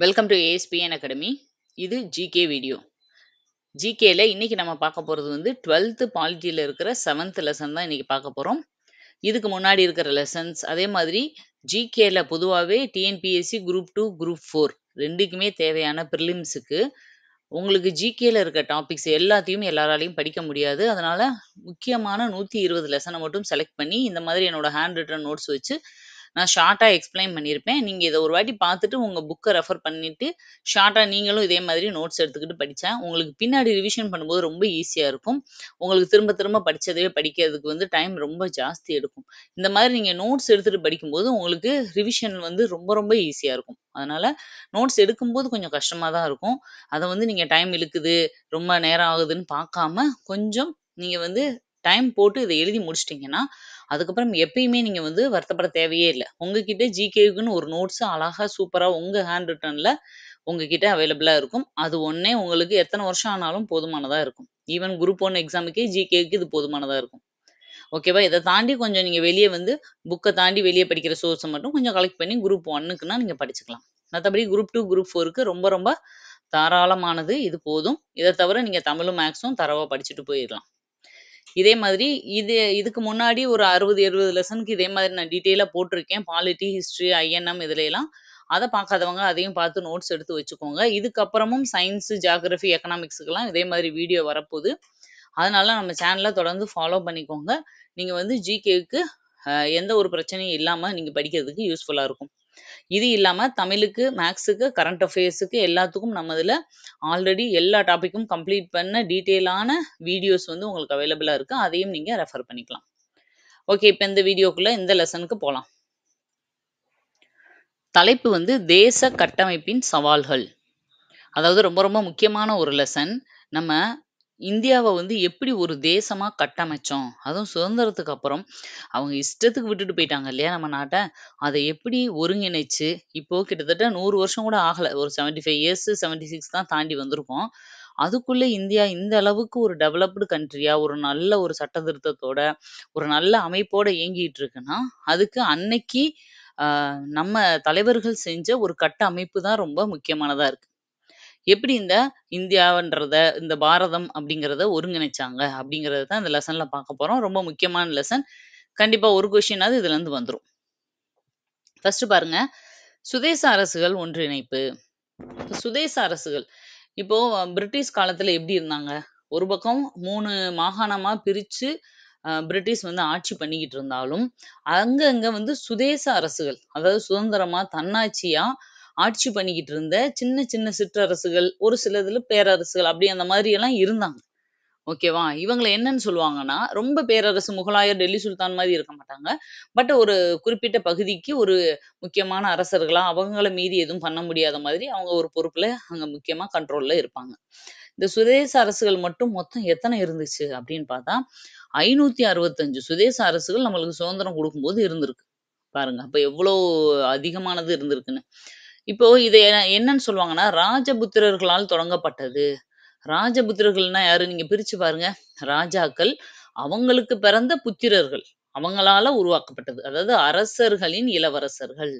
Welcome to ASPN academy. இது GK video. ஜிகேல இன்னைக்கு நம்ம பார்க்க போறது வந்து 12th பாலிட்டியில இருக்கிற 7th லெசன் தான் இன்னைக்கு பார்க்க போறோம். இதுக்கு முன்னாடி இருக்கிற லெசன்ஸ் அதே மாதிரி ஜிகேல பொதுவாகவே டிஎன்பிஎஸ்சி குரூப் 2 குரூப் 4 ரெண்டுக்குமே தேவையான ப்ரிலிம்ஸுக்கு உங்களுக்கு ஜிகேல இருக்க டாபிக்ஸ் எல்லாத்தையும் எல்லாராலையும் படிக்க முடியாது. அதனால முக்கியமான 120 லெசனை மட்டும் செலக்ட் பண்ணி இந்த மாதிரி என்னோட ஹேண்ட் ரிட்டன் நோட்ஸ் வச்சு நான் ஷார்ட்டா எக்ஸ்பிளைன் பண்ணியிருப்பேன். நீங்க இத ஒரு வாட்டி பார்த்துட்டு உங்க புக்க ரெஃபர் பண்ணிட்டு, ஷார்ட்டா நீங்களும் இதே மாதிரி நோட்ஸ் எடுத்துக்கிட்டு படிச்சா, உங்களுக்கு பின்னாடி ரிவிஷன் பண்ணும்போது ரொம்ப ஈஸியா இருக்கும். உங்களுக்கு திரும்ப திரும்ப படிச்சதையே படிக்கிறதுக்கு வந்து டைம் ரொம்ப ஜாஸ்தி எடுக்கும். இந்த மாதிரி நீங்க நோட்ஸ் எடுத்துட்டு படிக்கும்போது, உங்களுக்கு ரிவிஷன் வந்து ரொம்ப ரொம்ப ஈஸியா இருக்கும். அதனால நோட்ஸ் எடுக்கும்போது கொஞ்சம் கஷ்டமா தான் இருக்கும். அத வந்து நீங்க டைம் இழுக்குது, ரொம்ப நேரம் ஆகுதுன்னு பார்க்காம, கொஞ்சம் நீங்க வந்து டைம் போட்டு இத எழுதி முடிச்சுட்டீங்கன்னா, அதுக்கப்புறம் எப்பயுமே நீங்க வந்து வருத்தப்பட தேவையே இல்ல. உங்ககிட்ட ஜிகேக்குன்னு ஒரு நோட்ஸ் அழகா சூப்பரா உங்க ஹேண்ட் ரிட்டன்ல உங்ககிட்ட அவைலபிளா இருக்கும். அது ஒண்ணே உங்களுக்கு எத்தன வருஷம் ஆனாலும் போதுமானதா இருக்கும். ஈவன் குரூப் 1 எக்ஸாமுக்கே ஜிகேக்கு இது போதுமானதா இருக்கும். ஓகேவா? இத தாண்டி கொஞ்சம் நீங்க வெளிய வந்து புக்க தாண்டி வெளிய படிக்கிற சோர்ஸ மட்டும் கொஞ்சம் கலெக்ட் பண்ணி குரூப் 1க்குன்னா நீங்க படிச்சுக்கலாம். மத்தபடி குரூப் 2, குரூப் 4க்கு ரொம்ப ரொம்ப தாராளமானது. இது போதும். இத தவிர நீங்க தமிழும், மேக்ஸும் தரோவா படிச்சுட்டு போயிரலாம். இதே மாதிரி இதுக்கு முன்னாடி ஒரு 60, 70 லெசனுக்கு இதே மாதிரி நான் டீட்டெயிலா போட்டிருக்கேன். பாலிட்டி, ஹிஸ்ட்ரி, ஐஎன்எம் இதுல எல்லாம். அத பார்க்காதவங்க அதையும் பார்த்து நோட்ஸ் எடுத்து வச்சுக்கோங்க. இதுக்கப்புறமும் சயின்ஸ், ஜியோகிராஃபி, எக்கனாமிக்ஸ்க்குலாம் இதே மாதிரி வீடியோ வரப்போது. அதனால நம்ம சேனல தொடர்ந்து ஃபாலோ பண்ணிக்கோங்க. நீங்க வந்து ஜிகேக்கு எந்த ஒரு பிரச்சனையும் இல்லாம நீங்க படிக்கிறதுக்கு யூஸ்ஃபுல்லா இருக்கும். இது இல்லாம தமிழுக்கு, மேக்ஸுக்கு, கரண்ட் அஃபேர்ஸுக்கு எல்லாத்துக்கும் நம்ம இதுல ஆல்ரெடி எல்லா டாபிக்கும் கம்ப்ளீட் பண்ண டீட்டெயிலான வீடியோஸ் வந்து உங்களுக்கு அவைலபிளா இருக்கு. அதையும் நீங்க ரெஃபர் பண்ணிக்கலாம். ஓகே, இப்ப இந்த வீடியோக்குள்ள இந்த லெசனுக்கு போலாம். தலைப்பு வந்து தேச கட்டமைப்பின் சவால்கள். அதாவது ரொம்ப ரொம்ப முக்கியமான ஒரு லெசன். நம்ம இந்தியாவ வந்து எப்படி ஒரு தேசமா கட்டமைச்சோம். அதுவும் சுதந்திரத்துக்கு அப்புறம் அவங்க இஷ்டத்துக்கு விட்டுட்டு போயிட்டாங்க இல்லையா நம்ம நாட்ட. அத எப்படி ஒருங்கிணைச்சு, இப்போ கிட்டத்தட்ட 100 வருஷம் கூட ஆகல. ஒரு 75 இயர்ஸ் 76 தான் தாண்டி வந்திருக்கோம். அதுக்குள்ள இந்தியா இந்த அளவுக்கு ஒரு டெவலப்டு கண்ட்ரியா, ஒரு நல்ல ஒரு சட்ட திருத்தத்தோட, ஒரு நல்ல அமைப்போட இயங்கிட்டு இருக்குன்னா, அதுக்கு அன்னைக்கு அ நம்ம தலைவர்கள் செஞ்ச ஒரு கட்ட அமைப்பு தான் ரொம்ப முக்கியமானதா இருக்கு. எப்படி இந்த இந்தியான்றத, இந்த பாரதம் அப்படிங்கிறத ஒருங்கிணைச்சாங்க அப்படிங்கிறத தான் இந்த லெசன்ல பார்க்க போறோம். ரொம்ப முக்கியமான லெசன். கண்டிப்பா ஒரு கொஸ்டினாவது இதுலருந்து வந்துரும். ஃபர்ஸ்ட் பாருங்க, சுதேச அரசுகள் ஒன்றிணைப்பு. சுதேச அரசுகள். இப்போ பிரிட்டிஷ் காலத்துல எப்படி இருந்தாங்க? ஒரு பக்கம் 3 மாகாணமா பிரிச்சு பிரிட்டிஷ் வந்து ஆட்சி பண்ணிக்கிட்டு இருந்தாலும், அங்கங்க வந்து சுதேச அரசுகள், அதாவது சுதந்திரமா, தன்னாட்சியா ஆட்சி பண்ணிக்கிட்டு இருந்த சின்ன சின்ன சிற்றரசுகள், ஒரு சிலதுல பேரரசுகள் அப்படி அந்த மாதிரி எல்லாம் இருந்தாங்க. ஓகேவா? இவங்கள என்னன்னு சொல்லுவாங்கன்னா, ரொம்ப பேரரசு முகலாயர், டெல்லி சுல்தான் மாரி இருக்க மாட்டாங்க. பட் ஒரு குறிப்பிட்ட பகுதிக்கு ஒரு முக்கியமான அரசர்களா, அவங்கள மீறி எதுவும் பண்ண முடியாத மாதிரி அவங்க ஒரு பொறுப்புல அங்க முக்கியமா கண்ட்ரோல்ல இருப்பாங்க. இந்த சுதேச அரசுகள் மட்டும் மொத்தம் எத்தன இருந்துச்சு அப்படின்னு பார்த்தா, 565 சுதேச அரசுகள் நம்மளுக்கு சுதந்திரம் குடுக்கும்போது இருந்திருக்கு. பாருங்க. அப்ப எவ்வளோ அதிகமானது இருந்திருக்குன்னு. இப்போ இத என்னன்னு சொல்லுவாங்கன்னா, ராஜபுத்திரர்களால் தொடங்கப்பட்டது. ராஜபுத்திரர்கள்னா யாரு? நீங்க பிரிச்சு பாருங்க. ராஜாக்கள், அவங்களுக்கு பிறந்த புத்திரர்கள். அவங்களால உருவாக்கப்பட்டது. அதாவது அரசர்களின் இளவரசர்கள்.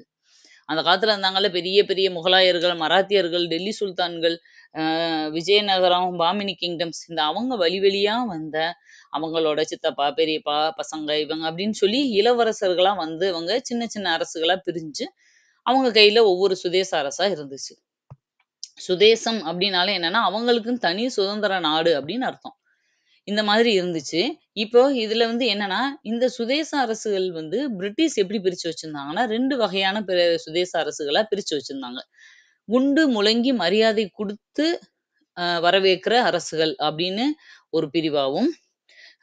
அந்த காலத்துல இருந்தாங்கல்ல பெரிய பெரிய முகலாயர்கள், மராத்தியர்கள், டெல்லி சுல்தான்கள், விஜயநகரம், பாமினி கிங்டம்ஸ் இந்த அவங்க வழி வழியா வந்த அவங்களோட சித்தப்பா, பெரியப்பா, பசங்க இவங்க அப்படின்னு சொல்லி இளவரசர்களா வந்து இவங்க சின்ன சின்ன அரசுகளா பிரிஞ்சு, அவங்க கையில ஒவ்வொரு சுதேச அரசா இருந்துச்சு. சுதேசம் அப்படின்னாலே என்னன்னா, அவங்களுக்குன்னு தனி சுதந்திர நாடு அப்படின்னு அர்த்தம். இந்த மாதிரி இருந்துச்சு. இப்போ இதுல வந்து என்னன்னா, இந்த சுதேச அரசுகள் வந்து பிரிட்டிஷ் எப்படி பிரிச்சு வச்சிருந்தாங்கன்னா, 2 வகையான சுதேச அரசுகளா பிரிச்சு வச்சிருந்தாங்க. குண்டு முழங்கி மரியாதை குடுத்து வரவேற்கிற அரசுகள் அப்படின்னு ஒரு பிரிவாவும்,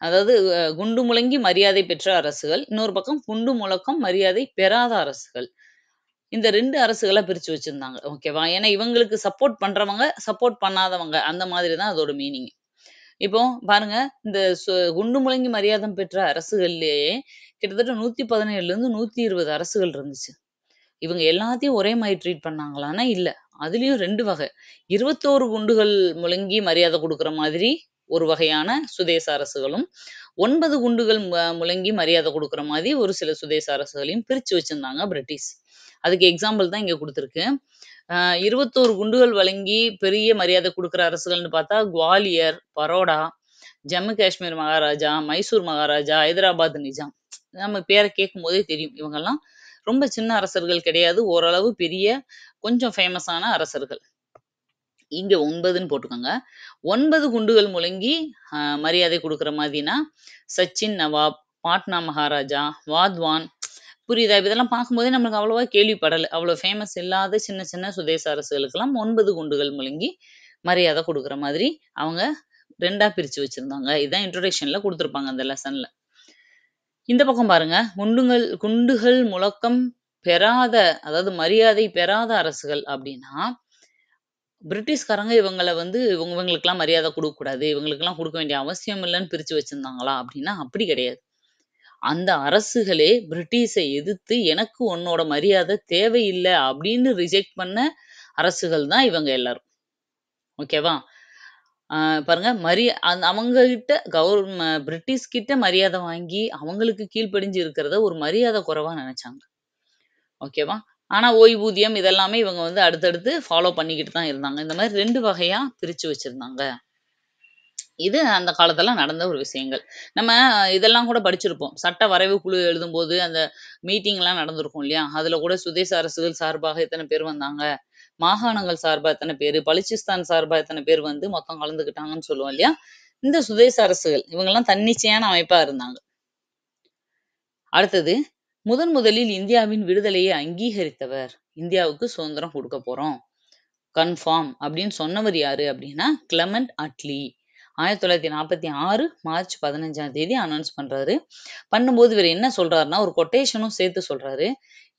அதாவது குண்டு முழங்கி மரியாதை பெற்ற அரசுகள். இன்னொரு பக்கம் குண்டு முழக்கம் மரியாதை பெறாத அரசுகள். இந்த 2 அரசுகளா பிரிச்சு வச்சிருந்தாங்க. ஓகேவா? ஏன்னா இவங்களுக்கு சப்போர்ட் பண்றவங்க, சப்போர்ட் பண்ணாதவங்க. அந்த மாதிரி தான் அதோட மீனிங். இப்போ பாருங்க, இந்த குண்டு முழங்கி மரியாதை பெற்ற அரசுகள்லயே கிட்டத்தட்ட 117லேருந்து 120 அரசுகள் இருந்துச்சு. இவங்க எல்லாத்தையும் ஒரே மாரி ட்ரீட் பண்ணாங்களான்னா, இல்ல. அதுலயும் 2 வகை. 21 குண்டுகள் முழங்கி மரியாதை குடுக்குற மாதிரி ஒரு வகையான சுதேச அரசுகளும், 9 குண்டுகள் முழங்கி மரியாதை குடுக்குற மாரி ஒரு சில சுதேச அரசுகளையும் பிரிச்சு வச்சிருந்தாங்க பிரிட்டிஷ். அதுக்கு எக்ஸாம்பிள் தான் இங்க குடுத்திருக்கு. 21 குண்டுகள் வழங்கி பெரிய மரியாதை குடுக்குற அரசுகள்னு பார்த்தா, குவாலியர், பரோடா, ஜம்மு காஷ்மீர் மகாராஜா, மைசூர் மகாராஜா, ஹைதராபாத் நிஜாம். நம்ம பேர கேட்கும்போதே தெரியும். இவங்கலாம் ரொம்ப சின்ன அரசர்கள் கிடையாது. ஓரளவு பெரிய கொஞ்சம் ஃபேமஸான அரசர்கள். இங்க 9ன்னு போட்டுக்கோங்க. 9 குண்டுகள் முழங்கி மரியாதை குடுக்குற மாதிரினா, சச்சின் நவாப், பாட்னா மகாராஜா, வாத்வான் புரியுதா? இப்ப இதெல்லாம் பார்க்கும்போதே நம்மளுக்கு அவ்வளவா கேள்விப்படல. அவ்வளோ ஃபேமஸ் இல்லாத சின்ன சின்ன சுதேச அரசுகளுக்கெல்லாம் 9 குண்டுகள் முழங்கி மரியாதை குடுக்குற மாதிரி அவங்க 2ஆ பிரிச்சு வச்சிருந்தாங்க. இதான் இன்ட்ரோடக்ஷன்ல குடுத்துருப்பாங்க அந்த லெசன்ல. இந்த பக்கம் பாருங்க. குண்டுகள் முழக்கம் பெறாத அதாவது மரியாதை பெறாத அரசுகள் அப்டின்னா, பிரிட்டிஷ்காரங்க இவங்கள வந்து இவங்களுக்கெல்லாம் மரியாதை குடுக்கக்கூடாது. இவங்களுக்கெல்லாம் குடுக்க வேண்டிய அவசியம் இல்லன்னு பிரிச்சு வச்சிருந்தாங்களா? அப்டின்னா அப்படி கிடையாது. அந்த அரசுகளே பிரிட்டிஷ எதிர்த்து எனக்கு உன்னோட மரியாதை தேவையில்ல அப்படின்னு ரிஜெக்ட் பண்ண அரசுகள் தான் இவங்க எல்லாரும். ஓகேவா? ஆ பாருங்க அவங்க கிட்ட பிரிட்டிஷ் கிட்ட மரியாதை வாங்கி அவங்களுக்கு கீழ்ப்படிஞ்சு இருக்கிறத ஒரு மரியாதை குறைவா நினைச்சாங்க. ஓகேவா? ஆனா ஓய்வூதியம் இதெல்லாமே இவங்க வந்து அடுத்தடுத்து ஃபாலோ பண்ணிக்கிட்டு தான் இருந்தாங்க. இந்த மாரி 2 வகையா பிரிச்சு வச்சிருந்தாங்க. இது அந்த காலத்துல நடந்த ஒரு விஷயங்கள். நம்ம இதெல்லாம் கூட படிச்சிருப்போம். சட்ட வரைவு குழு எழுதும்போது, அந்த மீட்டிங்லாம் நடந்திருக்கும் இல்லையா? அதுல கூட சுதேச அரசுகள் சார்பாக எத்தன பேர் வந்தாங்க? மாகாணங்கள் சார்பா எத்தன பேரு? பலுச்சிஸ்தான் சார்பா எத்தன பேர் வந்து மொத்தம் கலந்துக்கிட்டாங்கன்னு சொல்லுவோம் இல்லையா? இந்த சுதேச அரசுகள் இவங்கலாம் தன்னிச்சையான அமைப்பா இருந்தாங்க. அடுத்தது, முதலில் இந்தியாவின் விடுதலையை அங்கீகரித்தவர். இந்தியாவுக்கு சுதந்திரம் குடுக்க போறோம். கன்ஃபார்ம் அப்படின்னு சொன்னவர் யாரு அப்படின்னா, கிளமெண்ட் அட்லி. 1946 மார்ச் 15ஆம் தேதி அனௌன்ஸ் பண்றாரு. பண்ணும்போது இவரு என்ன சொல்றாருன்னா, ஒரு கொட்டேஷனும் சேர்த்து சொல்றாரு.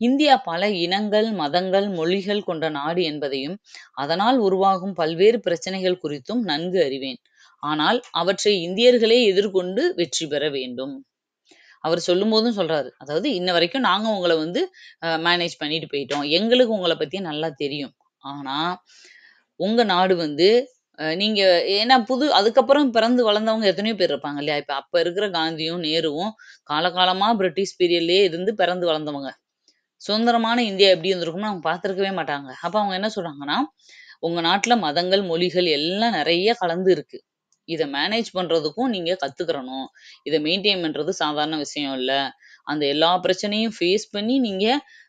இந்தியா பல இனங்கள், மதங்கள், மொழிகள் கொண்ட நாடு என்பதையும், அதனால் உருவாகும் பல்வேறு பிரச்சனைகள் குறித்தும் நன்கு அறிவேன். ஆனால் அவற்றை இந்தியர்களே எதிர்கொண்டு வெற்றி பெற வேண்டும். அவர் சொல்லும்போதும் சொல்றாரு. அதாவது இன்ன வரைக்கும் நாங்க உங்கள வந்து மேனேஜ் பண்ணிட்டு போயிட்டோம். எங்களுக்கு உங்கள பத்தி நல்லா தெரியும். ஆனா, உங்க நாடு வந்து நீங்க ஏன்னா அதுக்கப்புறம் பிறந்து வளர்ந்தவங்க எத்தனையோ பேர் இருப்பாங்க இல்லையா? இப்ப அப்ப இருக்கிற காந்தியும், நேருவும் காலகாலமா பிரிட்டிஷ் பீரியட்லயே இருந்து பிறந்து வளர்ந்தவங்க. சுதந்திரமான இந்தியா எப்படி இருந்திருக்கும்னு அவங்க பார்த்திருக்கவே மாட்டாங்க. அப்ப அவங்க என்ன சொல்றாங்கன்னா, உங்க நாட்டுல மதங்கள், மொழிகள் எல்லாம் நெறைய கலந்து இருக்கு. இத மேனேஜ் பண்றதுக்கும் நீங்க கத்துக்கிறணும். இத மெயின்டெயின் பண்றது சாதாரண விஷயம் இல்ல. அந்த எல்லா பிரச்சனையும் ஃபேஸ் பண்ணி நீங்க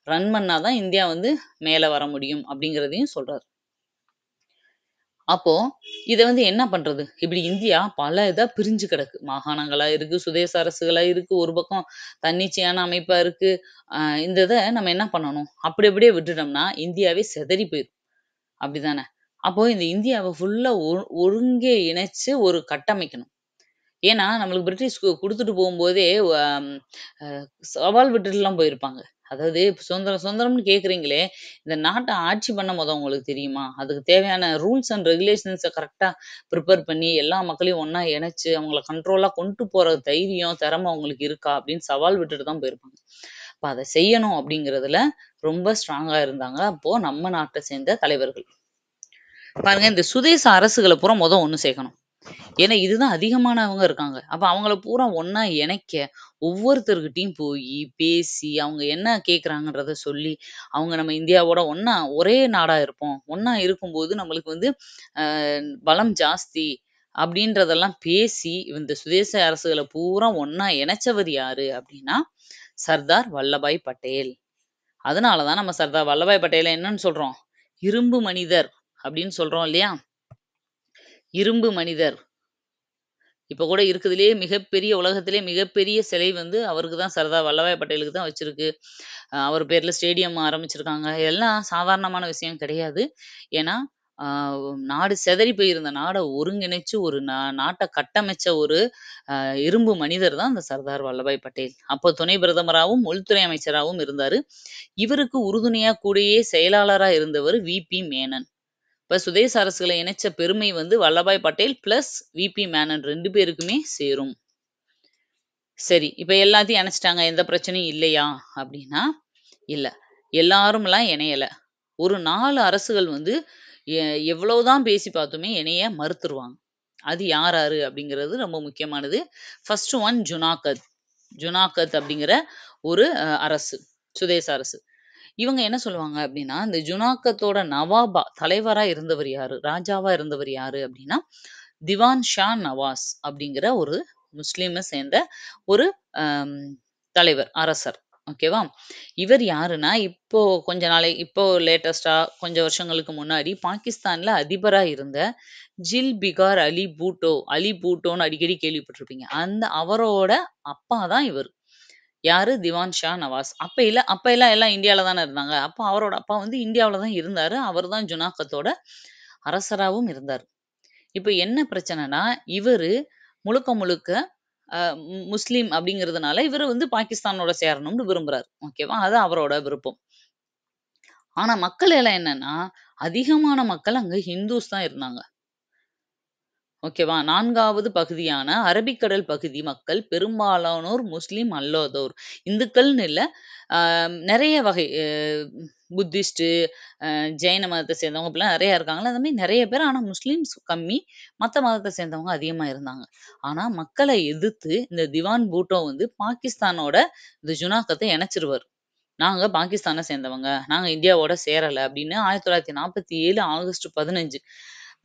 ரன் பண்ணா தான் இந்தியா வந்து மேல வர முடியும் அப்படிங்கிறதையும் சொல்றாரு. அப்போ இத வந்து என்ன பண்றது? இப்படி இந்தியா பல இதா பிரிஞ்சு கிடக்கு. மாகாணங்களா இருக்கு, சுதேச அரசுகளா இருக்கு, ஒரு பக்கம் தன்னிச்சையான அமைப்பா இருக்கு. இந்த இத நம்ம என்ன பண்ணணும்? அப்படி அப்படியே விட்டுட்டோம்னா இந்தியாவே சிதறி போயிரும். அப்படிதானே? அப்போ இந்த இந்தியாவ ஃபுல்லா ஒருங்கே இணைச்சு ஒரு கட்டமைக்கணும். ஏன்னா, நம்மளுக்கு பிரிட்டிஷ் குடுத்துட்டு போம்போதே அம் அ சவால் விட்டுட்டுலாம் போயிருப்பாங்க. அதாவது இப்ப சுதந்திரம் சுதந்திரம்னு கேட்கிறீங்களே, இந்த நாட்ட ஆட்சி பண்ண உங்களுக்கு தெரியுமா? அதுக்கு தேவையான ரூல்ஸ் அண்ட் ரெகுலேஷன்ஸ கரெக்ட்டா ப்ரிப்பேர் பண்ணி எல்லா மக்களையும் ஒண்ணா இணைச்சு, அவங்கள கண்ட்ரோலா கொண்டு போற தைரியம், திறமை அவங்களுக்கு இருக்கா? அப்படின்னு சவால் விட்டுட்டு தான் போயிருப்பாங்க. அப்ப அத செய்யணும் அப்படிங்கிறதுல ரொம்ப ஸ்ட்ராங்கா இருந்தாங்க. அப்போ நம்ம நாட்ட சேர்ந்த தலைவர்கள். பாருங்க இந்த சுதேச அரசுகள பூரா ஒண்ணு சேர்க்கணும். ஏன்னா, இதுதான் அதிகமானவங்க இருக்காங்க. அப்ப அவங்கள பூரா ஒண்ணா இணைக்க, ஒவ்வொருத்தர்கிட்டயும் போயி, பேசி, அவங்க என்ன கேட்குறாங்கன்றத சொல்லி, அவங்க நம்ம இந்தியாவோட ஒண்ணா ஒரே நாடா இருப்போம். ஒண்ணா இருக்கும்போது நம்மளுக்கு வந்து பலம் ஜாஸ்தி அப்படின்றதெல்லாம் பேசி, இந்த சுதேச அரசுகள பூரா ஒண்ணா இணைச்சவர் யாரு அப்படின்னா, சர்தார் வல்லபாய் பட்டேல். அதனால தான் நம்ம சர்தார் வல்லபாய் பட்டேல என்னன்னு சொல்றோம்? இரும்பு மனிதர் அப்படின்னு சொல்றோம் இல்லையா? இரும்பு மனிதர். இப்ப கூட இருக்குதுலயே மிகப்பெரிய உலகத்திலேயே மிகப்பெரிய சிலை வந்து அவருக்கு தான் சர்தார் வல்லபாய் பட்டேலுக்கு தான் வச்சிருக்கு. அவர் பேர்ல ஸ்டேடியம் ஆரம்பிச்சிருக்காங்க. எல்லாம் சாதாரணமான விஷயம் கிடையாது. ஏன்னா, ஆ நாடு சிதறி போயிருந்த நாட ஒருங்கிணைச்சு ஒரு நாட்ட கட்டமைச்ச ஒரு இரும்பு மனிதர் தான் அந்த சர்தார் வல்லபாய் பட்டேல். அப்போ துணை பிரதமராவும், உள்துறை அமைச்சராவும் இருந்தாரு. இவருக்கு உறுதுணையா கூடயே செயலாளரா இருந்தவர் வி.பி. மேனன். இப்ப சுதேச அரசுகள இணைச்ச பெருமை வந்து வல்லபாய் பட்டேல் பிளஸ் வி.பி. மேனன் 2 பேருக்குமே சேரும். சரி, இப்ப எல்லாத்தையும் இணைச்சுட்டாங்க. எந்த பிரச்சனையும் இல்லையா? அப்படின்னா, இல்ல. எல்லாரும்லாம் இணையல. ஒரு 4 அரசுகள் வந்து எ எவ்வளவுதான் பேசி பார்த்துமே இணைய மறுத்துருவாங்க. அது யார் யாரு அப்படிங்கிறது ரொம்ப முக்கியமானது. First one Junagadh. ஜுனாகத் அப்படிங்கிற ஒரு அரசு. சுதேச அரசு. இவங்க என்ன சொல்லுவாங்க அப்படின்னா, இந்த ஜுனாக்கத்தோட நவாபா தலைவரா இருந்தவர் யாரு? ராஜாவா இருந்தவர் யாரு அப்படின்னா, திவான் ஷா நவாஸ் அப்படிங்கிற ஒரு முஸ்லீமை சேர்ந்த ஒரு அம், தலைவர், அரசர். ஓகேவா? இவர் யாருன்னா, இப்போ லேட்டஸ்ட்டா கொஞ்சம் வருஷங்களுக்கு முன்னாடி பாகிஸ்தான்ல அதிபரா இருந்த ஜில்பிகார் அலி பூட்டோன்னு அடிக்கடி கேள்விப்பட்டிருப்பீங்க. அவரோட அப்பா தான் இவரு. யாரு? திவான் ஷா நவாஸ். அப்ப எல்லாம் எல்லாம் இந்தியால தானே இருந்தாங்க. அப்போ அவரோட அப்பா வந்து இந்தியாவுல தான் இருந்தாரு. அவர் தான் ஜுனாகத்தோட அரசராவும் இருந்தாரு. இப்ப என்ன பிரச்சனைன்னா, இவரு முழுக்க முழுக்க முஸ்லீம் அப்படிங்கிறதுனால, இவரு வந்து பாகிஸ்தானோட சேரணும்னு விரும்புறாரு. ஓகேவா? அது அவரோட விருப்பம். ஆனா மக்கள் எல்லாம் என்னன்னா, அதிகமான மக்கள் அங்க ஹிந்துஸ் தான் இருந்தாங்க. ஓகேவா? 4வது பகுதியான அரபிக்கடல் பகுதி மக்கள் பெரும்பாலானோர் முஸ்லிம் அல்லாதோர். இந்துக்கள்னு இல்ல. நெறைய வகை புத்திஸ்ட்டு, ஜெயின மதத்த சேர்ந்தவங்க இப்படிலாம் நெறைய இருக்காங்கல்ல. அந்த மாரி நெறைய பேர். ஆனா முஸ்லிம்ஸ் கம்மி. மத்த மதத்த சேர்ந்தவங்க அதிகமா இருந்தாங்க. ஆனா மக்கள எதிர்த்து இந்த திவான் பூட்டோ வந்து பாகிஸ்தானோட இந்த ஜுனாகத்த இணைச்சிருவாரு. நாங்க பாகிஸ்தான சேர்ந்தவங்க. நாங்க இந்தியாவோட சேரல அப்படின்னு 1947 ஆகஸ்ட் 15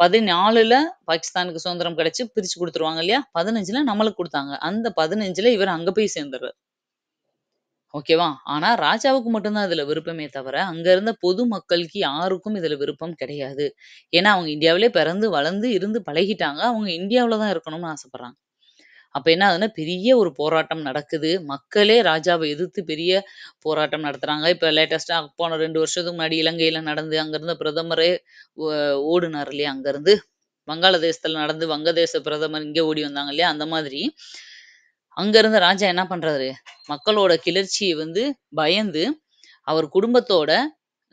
14ல பாகிஸ்தானுக்கு சுதந்திரம் கிடைச்சு பிரிச்சு குடுத்துருவாங்க இல்லையா? 15ல நம்மளுக்கு குடுத்தாங்க. அந்த 15ல இவரு அங்க போய் சேர்ந்துர்றாரு. ஓகேவா? ஆனா ராஜாவுக்கு மட்டும் தான் இதுல விருப்பமே தவிர, அங்க இருந்த பொது மக்களுக்கு யாருக்கும் இதுல விருப்பம் கிடையாது. ஏன்னா அவங்க இந்தியாவிலே பிறந்து, வளர்ந்து, இருந்து பழகிட்டாங்க. அவங்க இந்தியாவுல தான் இருக்கணும்னு ஆசைப்படுறாங்க. அப்ப என்ன ஆகுதுன்னா, பெரிய ஒரு போராட்டம் நடக்குது. மக்களே ராஜாவ எதிர்த்து பெரிய போராட்டம் நடத்துறாங்க. இப்ப லேட்டஸ்ட்டா போன 2 வருஷத்துக்கு முன்னாடி இலங்கையில நடந்து, அங்க இருந்த பிரதமரே ஒ ஓடுனாரு இல்லையா? அங்கருந்து. வங்காளதேசத்துல நடந்து வங்கதேச பிரதமர் இங்க ஓடி வந்தாங்க இல்லையா? அந்த மாதிரி, அங்க இருந்த ராஜா என்ன பண்றாரு? மக்களோட கிளர்ச்சிய வந்து பயந்து, அவர் குடும்பத்தோட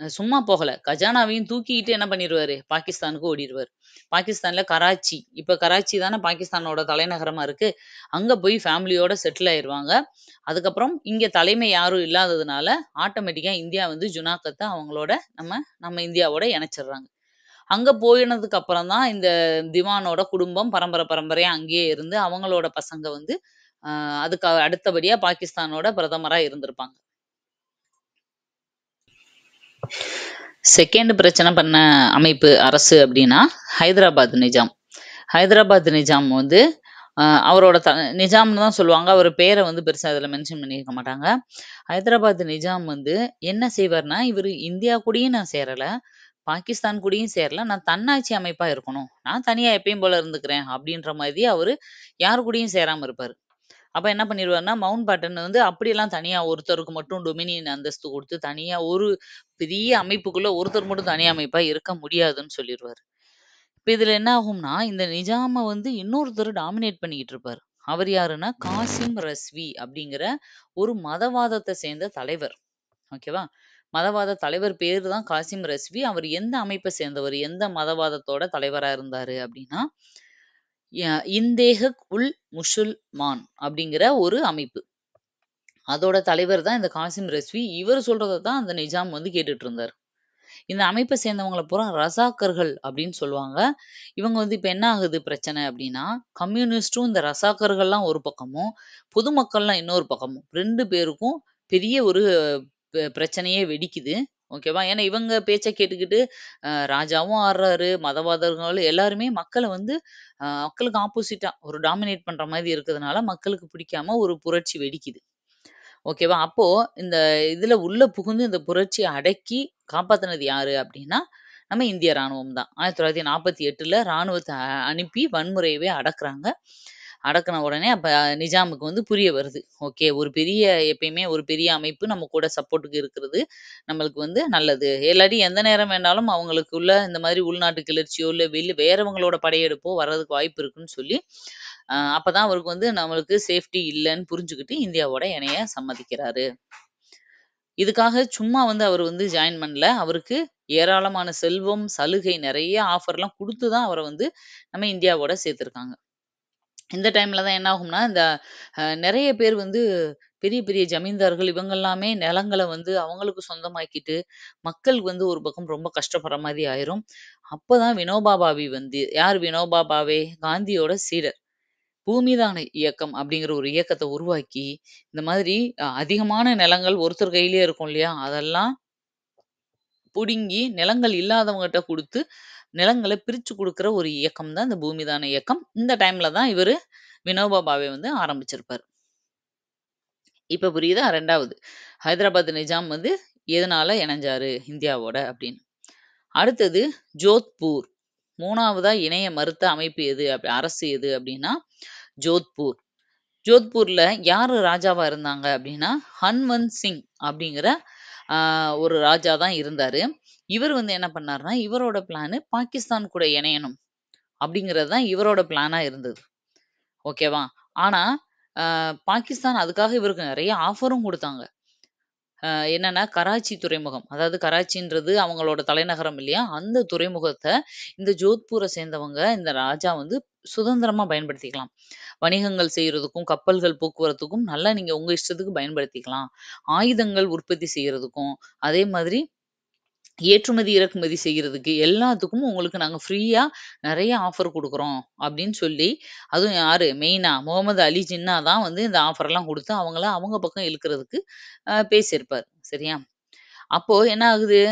சும்மா போகல. கஜானாவையும் தூக்கிக்கிட்டு என்ன பண்ணிருவாரு? பாகிஸ்தானுக்கு ஓடிருவாரு. பாகிஸ்தான்ல கராச்சி. இப்ப கராச்சி தானே பாகிஸ்தானோட தலைநகரமா இருக்கு. அங்க போய் ஃபேமிலியோட செட்டில் ஆயிருவாங்க. அதுக்கப்புறம் இங்க தலைமை யாரும் இல்லாததுனால, ஆட்டோமேட்டிக்கா இந்தியா வந்து ஜுனாகத்த அவங்களோட நம்ம இந்தியாவோட இணைச்சிடுறாங்க. அங்க போயினதுக்கு அப்புறம் தான் இந்த திவானோட குடும்பம் பரம்பரை பரம்பரையா அங்கேயே இருந்து, அவங்களோட பசங்க வந்து அதுக்கு அடுத்தபடியா பாகிஸ்தானோட பிரதமரா இருந்திருப்பாங்க. 2nd பிரச்சனை பண்ண அமைப்பு அரசு அப்படின்னா, ஹைதராபாத் நிஜாம். ஹைதராபாத் நிஜாம் வந்து அவரோட நிஜாம்னு தான் சொல்லுவாங்க. அவர் பேர வந்து பெருசா இதுல மென்ஷன் பண்ணியிருக்க மாட்டாங்க. ஹைதராபாத் நிஜாம் வந்து என்ன செய்வார்ன்னா, இவரு இந்தியா கூடயும் நான் சேரல, பாகிஸ்தான் கூடயும் சேரல. நான் தன்னாட்சி அமைப்பா இருக்கணும். நான் தனியா எப்பயும் போல இருந்துக்கிறேன். அப்படின்ற மாதிரி அவரு யாரு கூடயும் சேராம இருப்பாரு. அப்ப என்ன பண்ணிருவாருன்னா, மவுண்ட் பேட்டன் வந்து அப்படியெல்லாம் தனியா ஒருத்தருக்கு மட்டும் டொமினியன் அந்தஸ்து குடுத்து, தனியா ஒரு பெரிய அமைப்புக்குள்ள ஒருத்தர் மட்டும் தனி அமைப்பா இருக்க முடியாதுன்னு சொல்லிருவாரு. இப்ப இதுல என்ன ஆகும்னா, இந்த நிஜாம வந்து இன்னொருத்தர் டாமினேட் பண்ணிக்கிட்டு இருப்பாரு. அவர் யாருன்னா, காசிம் ரஸ்வி அப்படிங்கிற ஒரு மதவாதத்த சேர்ந்த தலைவர். ஓகேவா? மதவாத தலைவர் பேரு தான் காசிம் ரஸ்வி. அவர் எந்த அமைப்ப சேர்ந்தவரு? எந்த மதவாதத்தோட தலைவரா இருந்தாரு அப்படின்னா, இந்தேஹக் உல் முசுல்மான் அப்படிங்கிற ஒரு அமைப்பு. அதோட தலைவர் தான் இந்த காசிம் ரெஸ்வி. இவரு சொல்றத தான் அந்த நிஜாம் வந்து கேட்டுட்டு இருந்தாரு. இந்த அமைப்பை சேர்ந்தவங்கள பூரா ரசாக்கர்கள் அப்படின்னு சொல்லுவாங்க. இவங்க வந்து இப்ப என்ன ஆகுது பிரச்சனை அப்படின்னா, கம்யூனிஸ்டும் இந்த ரசாக்கர்கள்லாம் ஒரு பக்கமும், பொதுமக்கள்லாம் இன்னொரு பக்கமும் 2 பேருக்கும் பெரிய ஒரு பிரச்சனையே வெடிக்குது. ஓகேவா? ஏன்னா இவங்க பேச்ச கேட்டுக்கிட்டு ராஜாவும் ஆடுறாரு, மதவாதர்களும் எல்லாருமே மக்கள வந்து மக்களுக்கு ஆப்போசிட்டா ஒரு டாமினேட் பண்ற மாதிரி இருக்கிறதுனால மக்களுக்கு பிடிக்காம ஒரு புரட்சி வெடிக்குது. ஓகேவா? அப்போ இந்த இதுல உள்ள புகுந்து இந்த புரட்சிய அடக்கி காப்பாத்துனது யாரு அப்டின்னா, நம்ம இந்திய ராணுவம் தான். 1948ல ராணுவத்த அனுப்பி வன்முறையவே அடக்குறாங்க. அடக்குன உடனே அப்ப நிஜாமுக்கு வந்து புரிய வருது. ஓகே, எப்பயுமே ஒரு பெரிய அமைப்பு நம்ம கூட சப்போர்ட்டுக்கு இருக்கிறது நம்மளுக்கு வந்து நல்லது. இல்லாட்டி எந்த நேரம் வேணாலும் அவங்களுக்குள்ள இந்த மாதிரி உள்நாட்டு கிளர்ச்சியோ, இல்ல வேறவங்களோட படையெடுப்போ வர்றதுக்கு வாய்ப்பு இருக்குன்னு சொல்லி, அப்பதான் அவருக்கு வந்து நம்மளுக்கு சேஃப்டி இல்லன்னு புரிஞ்சுகிட்டு இந்தியாவோட இணைய சம்மதிக்கிறாரு. இதுக்காக சும்மா வந்து அவரு வந்து ஜாயின் பண்ணல. அவருக்கு ஏராளமான செல்வம், சலுகை நெறைய ஆஃபர்லாம் குடுத்து தான் அவர வந்து நம்ம இந்தியாவோட சேர்த்துருக்காங்க. இந்த டைம்ல தான் என்ன ஆகும்னா, இந்த நெறைய பேர் வந்து பெரிய பெரிய ஜமீன்தார்கள் இவங்க எல்லாமே நிலங்கள வந்து அவங்களுக்கு சொந்தமாக்கிட்டு, மக்கள் வந்து ஒரு பக்கம் ரொம்ப கஷ்டப்படுற மாரி ஆயிரும். அப்பதான் வினோபா பாவே வந்து யார் வினோபா பாவே? காந்தியோட சீடர். பூமிதான இயக்கம் அப்படிங்கிற ஒரு இயக்கத்த உருவாக்கி, இந்த மாதிரி அதிகமான நிலங்கள் ஒருத்தர் கையிலேயே இருக்கும் இல்லையா? அதெல்லாம் புடுங்கி நிலங்கள் இல்லாதவங்கட்ட குடுத்து, நிலங்கள பிரிச்சு குடுக்குற ஒரு இயக்கம் தான் இந்த பூமிதான இயக்கம். இந்த டைம்ல தான் இவரு வினோபா பாவே வந்து ஆரம்பிச்சிருப்பாரு. இப்ப புரியுதா? 2வது. ஹைதராபாத் நிஜாம் வந்து எதனால இணைஞ்சாரு இந்தியாவோட அப்படின்னு. அடுத்தது ஜோத்பூர். 3வதா இணைய மறுத்த அமைப்பு எது? அரசு எது அப்படின்னா, ஜோத்பூர். ஜோத்பூர்ல யாரு ராஜாவா இருந்தாங்க அப்படின்னா, ஹன்வந்த் சிங் அப்படிங்கிற ஆ ஒரு ராஜா தான் இருந்தாரு. இவர் வந்து என்ன பண்ணாருன்னா, இவரோட பிளானு பாகிஸ்தான் கூட இணையணும் அப்படிங்கிறது தான் இவரோட பிளானா இருந்தது. ஓகேவா? ஆனா, அ பாகிஸ்தான் அதுக்காக இவருக்கு நெறைய ஆஃபரும் குடுத்தாங்க. என்னன்னா கராச்சி துறைமுகம். அதாவது கராச்சின்றது அவங்களோட தலைநகரம் இல்லையா? அந்த துறைமுகத்த இந்த ஜோத்பூர சேர்ந்தவங்க, இந்த ராஜா வந்து சுதந்திரமா பயன்படுத்திக்கலாம். வணிகங்கள் செய்றதுக்கும், கப்பல்கள் போக்குவரத்துக்கும் நல்லா நீங்க உங்க இஷ்டத்துக்கு பயன்படுத்திக்கலாம். ஆயுதங்கள் உற்பத்தி செய்றதுக்கும், அதே மாதிரி ஏற்றுமதி, இறக்குமதி செய்றதுக்கு எல்லாத்துக்கும் உங்களுக்கு நாங்க ஃப்ரீயா நெறைய ஆஃபர் குடுக்குறோம் அப்படின்னு சொல்லி, அதுவும் யாரு மெயினா முகமது அலி ஜின்னா தான் வந்து இந்த ஆஃபர்லாம் குடுத்து அவங்கள அவங்க பக்கம் இழுக்கிறதுக்கு பேசியிருப்பாரு. சரியா? அப்போ என்ன ஆகுது?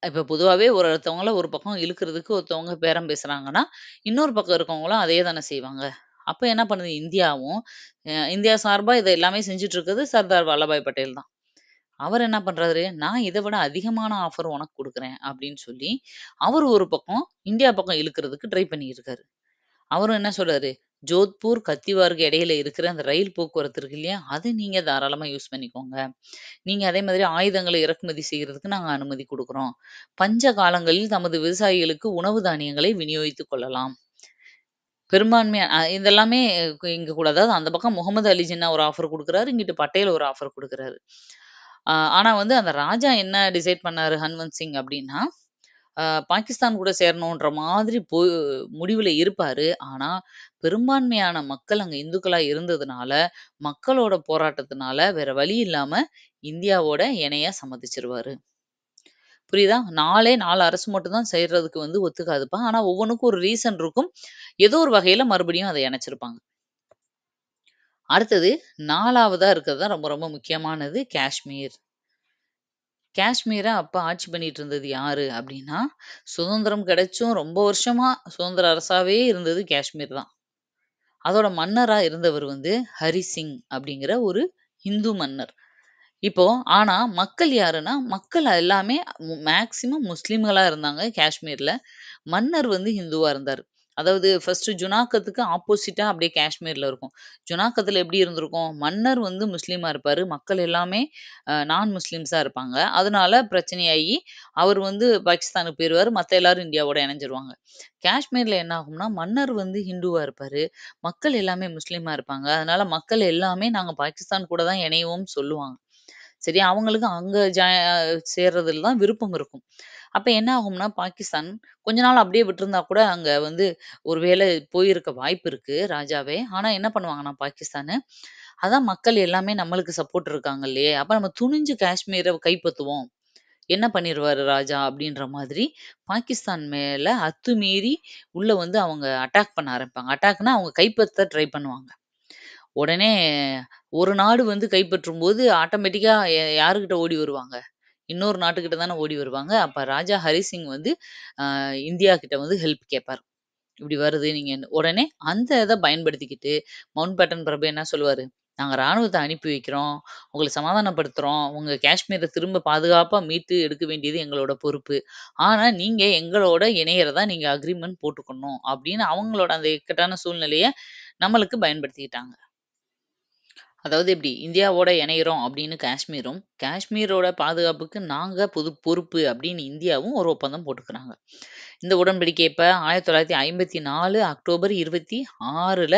இப்ப பொதுவாவே ஒருத்தவங்கள ஒரு பக்கம் இழுக்கிறதுக்கு ஒருத்தவங்க பேரம் பேசுறாங்கன்னா, இன்னொரு பக்கம் இருக்கவங்களும் அதே தானே செய்வாங்க. அப்ப என்ன பண்ணுது இந்தியாவும், இந்தியா சார்பா இத எல்லாமே செஞ்சுட்டு இருக்கிறது சர்தார் வல்லபாய் பட்டேல் தான். அவர் என்ன பண்றாரு, "நான் இத விட அதிகமான ஆஃபர் உனக்கு குடுக்குறேன்" அப்படின்னு சொல்லி, அவரு ஒரு பக்கம் இந்தியா பக்கம் இழுக்கிறதுக்கு ட்ரை பண்ணிட்டு இருக்காரு. அவரும் என்ன சொல்றாரு, "ஜோத்பூர், கத்திவாருக்கு இடையில இருக்கிற அந்த ரயில் போக்குவரத்து இருக்கு இல்லையா? அத நீங்க தாராளமா யூஸ் பண்ணிக்கோங்க. நீங்க அதே மாதிரி ஆயுதங்கள இறக்குமதி செய்றதுக்கு நாங்க அனுமதி குடுக்குறோம். பஞ்ச காலங்களில் தமது விவசாயிகளுக்கு உணவு தானியங்களை விநியோகித்துக் கொள்ளலாம்." பெரும்பான்மையா இதெல்லாமே இங்க கூட அதாவது அந்த பக்கம் முகமது அலி ஜின்னா ஒரு ஆஃபர் குடுக்குறாரு. இங்கிட்டு பட்டேல் ஒரு ஆஃபர் குடுக்குறாரு. ஆனா வந்து அந்த ராஜா என்ன டிசைட் பண்ணாரு ஹன்வந்த் சிங் அப்டின்னா, அ பாகிஸ்தான் கூட சேரணுன்ற மாதிரி முடிவுல இருப்பாரு. ஆனா, பெரும்பான்மையான மக்கள் அங்க இந்துக்களா இருந்ததுனால, மக்களோட போராட்டத்தினால வேற வழி இல்லாம இந்தியாவோட இணைய சம்மதிச்சுருவாரு. புரியுதா? 4 அரசு மட்டும் தான் சேர்றதுக்கு வந்து ஒத்துக்காதுப்பா. ஆனா ஒவ்வொன்னுக்கும் ஒரு ரீசன் இருக்கும். ஏதோ ஒரு வகையில மறுபடியும் அத இணைச்சிருப்பாங்க. அடுத்தது 4வதா இருக்கிறது தான் ரொம்ப ரொம்ப முக்கியமானது காஷ்மீர். காஷ்மீர அப்ப ஆட்சி பண்ணிட்டு இருந்தது யாரு அப்டின்னா, சுதந்திரம் கிடைச்சும் ரொம்ப வருஷமா சுதந்திர அரசாவே இருந்தது காஷ்மீர் தான். அதோட மன்னரா இருந்தவர் வந்து ஹரி சிங் அப்டிங்கிற ஒரு இந்து மன்னர். இப்போ ஆனா மக்கள் யாருன்னா, மக்கள் எல்லாமே மேக்ஸிமம் முஸ்லிம்களா இருந்தாங்க காஷ்மீர்ல. மன்னர் வந்து ஹிந்துவா இருந்தாரு. அதாவது ஃபர்ஸ்ட்டு ஜுனாகத்துக்கு ஆப்போசிட்டா அப்படியே காஷ்மீர்ல இருக்கும். ஜுனாகத்ல எப்படி இருந்திருக்கும்? மன்னர் வந்து முஸ்லீமா இருப்பாரு. மக்கள் எல்லாமே நான் முஸ்லிம்ஸா இருப்பாங்க. அதனால பிரச்சனையாகி அவர் வந்து பாகிஸ்தானுக்கு போயிருவாரு. மத்த எல்லாரும் இந்தியாவோட இணைஞ்சிருவாங்க. காஷ்மீர்ல என்ன ஆகும்னா, மன்னர் வந்து ஹிந்துவா இருப்பாரு. மக்கள் எல்லாமே முஸ்லீமா இருப்பாங்க. அதனால மக்கள் எல்லாமே நாங்க பாகிஸ்தான் கூட தான் இணைவோம்னு சொல்லுவாங்க. சரி, அவங்களுக்கு அங்க சேர்றதுல தான் விருப்பம் இருக்கும். அப்ப என்ன ஆகும்னா, பாகிஸ்தான் கொஞ்ச நாள் அப்படியே விட்டிருந்தா கூட அங்க வந்து ஒரு வேளை போயிருக்க வாய்ப்பு இருக்கு ராஜாவே. ஆனா என்ன பண்ணுவாங்கன்னா பாகிஸ்தானு, அதான் மக்கள் எல்லாமே நம்மளுக்கு சப்போர்ட் இருக்காங்க இல்லையே, அப்ப நம்ம துணிஞ்சு காஷ்மீர கைப்பத்துவோம். என்ன பண்ணிருவாரு ராஜா அப்படின்ற மாதிரி பாகிஸ்தான் மேல அத்துமீறி உள்ள வந்து அவங்க அட்டாக் பண்ண ஆரம்பிப்பாங்க. அட்டாக்னா அவங்க கைப்பற்ற ட்ரை பண்ணுவாங்க. உடனே ஒரு நாடு வந்து கைப்பற்றும்போது ஆட்டோமேட்டிக்கா யாருகிட்ட ஓடி வருவாங்க? இன்னொரு நாட்டுக்கிட்ட தானே ஓடி வருவாங்க. அப்ப ராஜா ஹரி சிங் வந்து இந்தியா கிட்ட வந்து ஹெல்ப் கேட்பாரு. இப்படி வருது நீங்க உடனே அந்த இத பயன்படுத்திக்கிட்டு மவுண்ட் பேட்டன் பிரபு என்ன சொல்லுவாரு, "நாங்க ராணுவத்த அனுப்பி வைக்கிறோம். உங்கள சமாதானப்படுத்துறோம். உங்க காஷ்மீர திரும்ப பாதுகாப்பா மீட்டு எடுக்க வேண்டியது எங்களோட பொறுப்பு. ஆனா நீங்க எங்களோட இணையறதா நீங்க அக்ரீமெண்ட் போட்டுக்கணும்." அப்படின்னு அவங்களோட அந்த இக்கட்டான சூழ்நிலைய நம்மளுக்கு பயன்படுத்திக்கிட்டாங்க. அதாவது எப்படி இந்தியாவோட இணையிறோம் அப்படின்னு காஷ்மீரும், காஷ்மீரோட பாதுகாப்புக்கு நாங்க பொறுப்பு அப்படின்னு இந்தியாவும் ஒரு ஒப்பந்தம் போட்டுக்கிறாங்க. இந்த உடன்படிக்கை எப்ப 1954 அக்டோபர் 26ல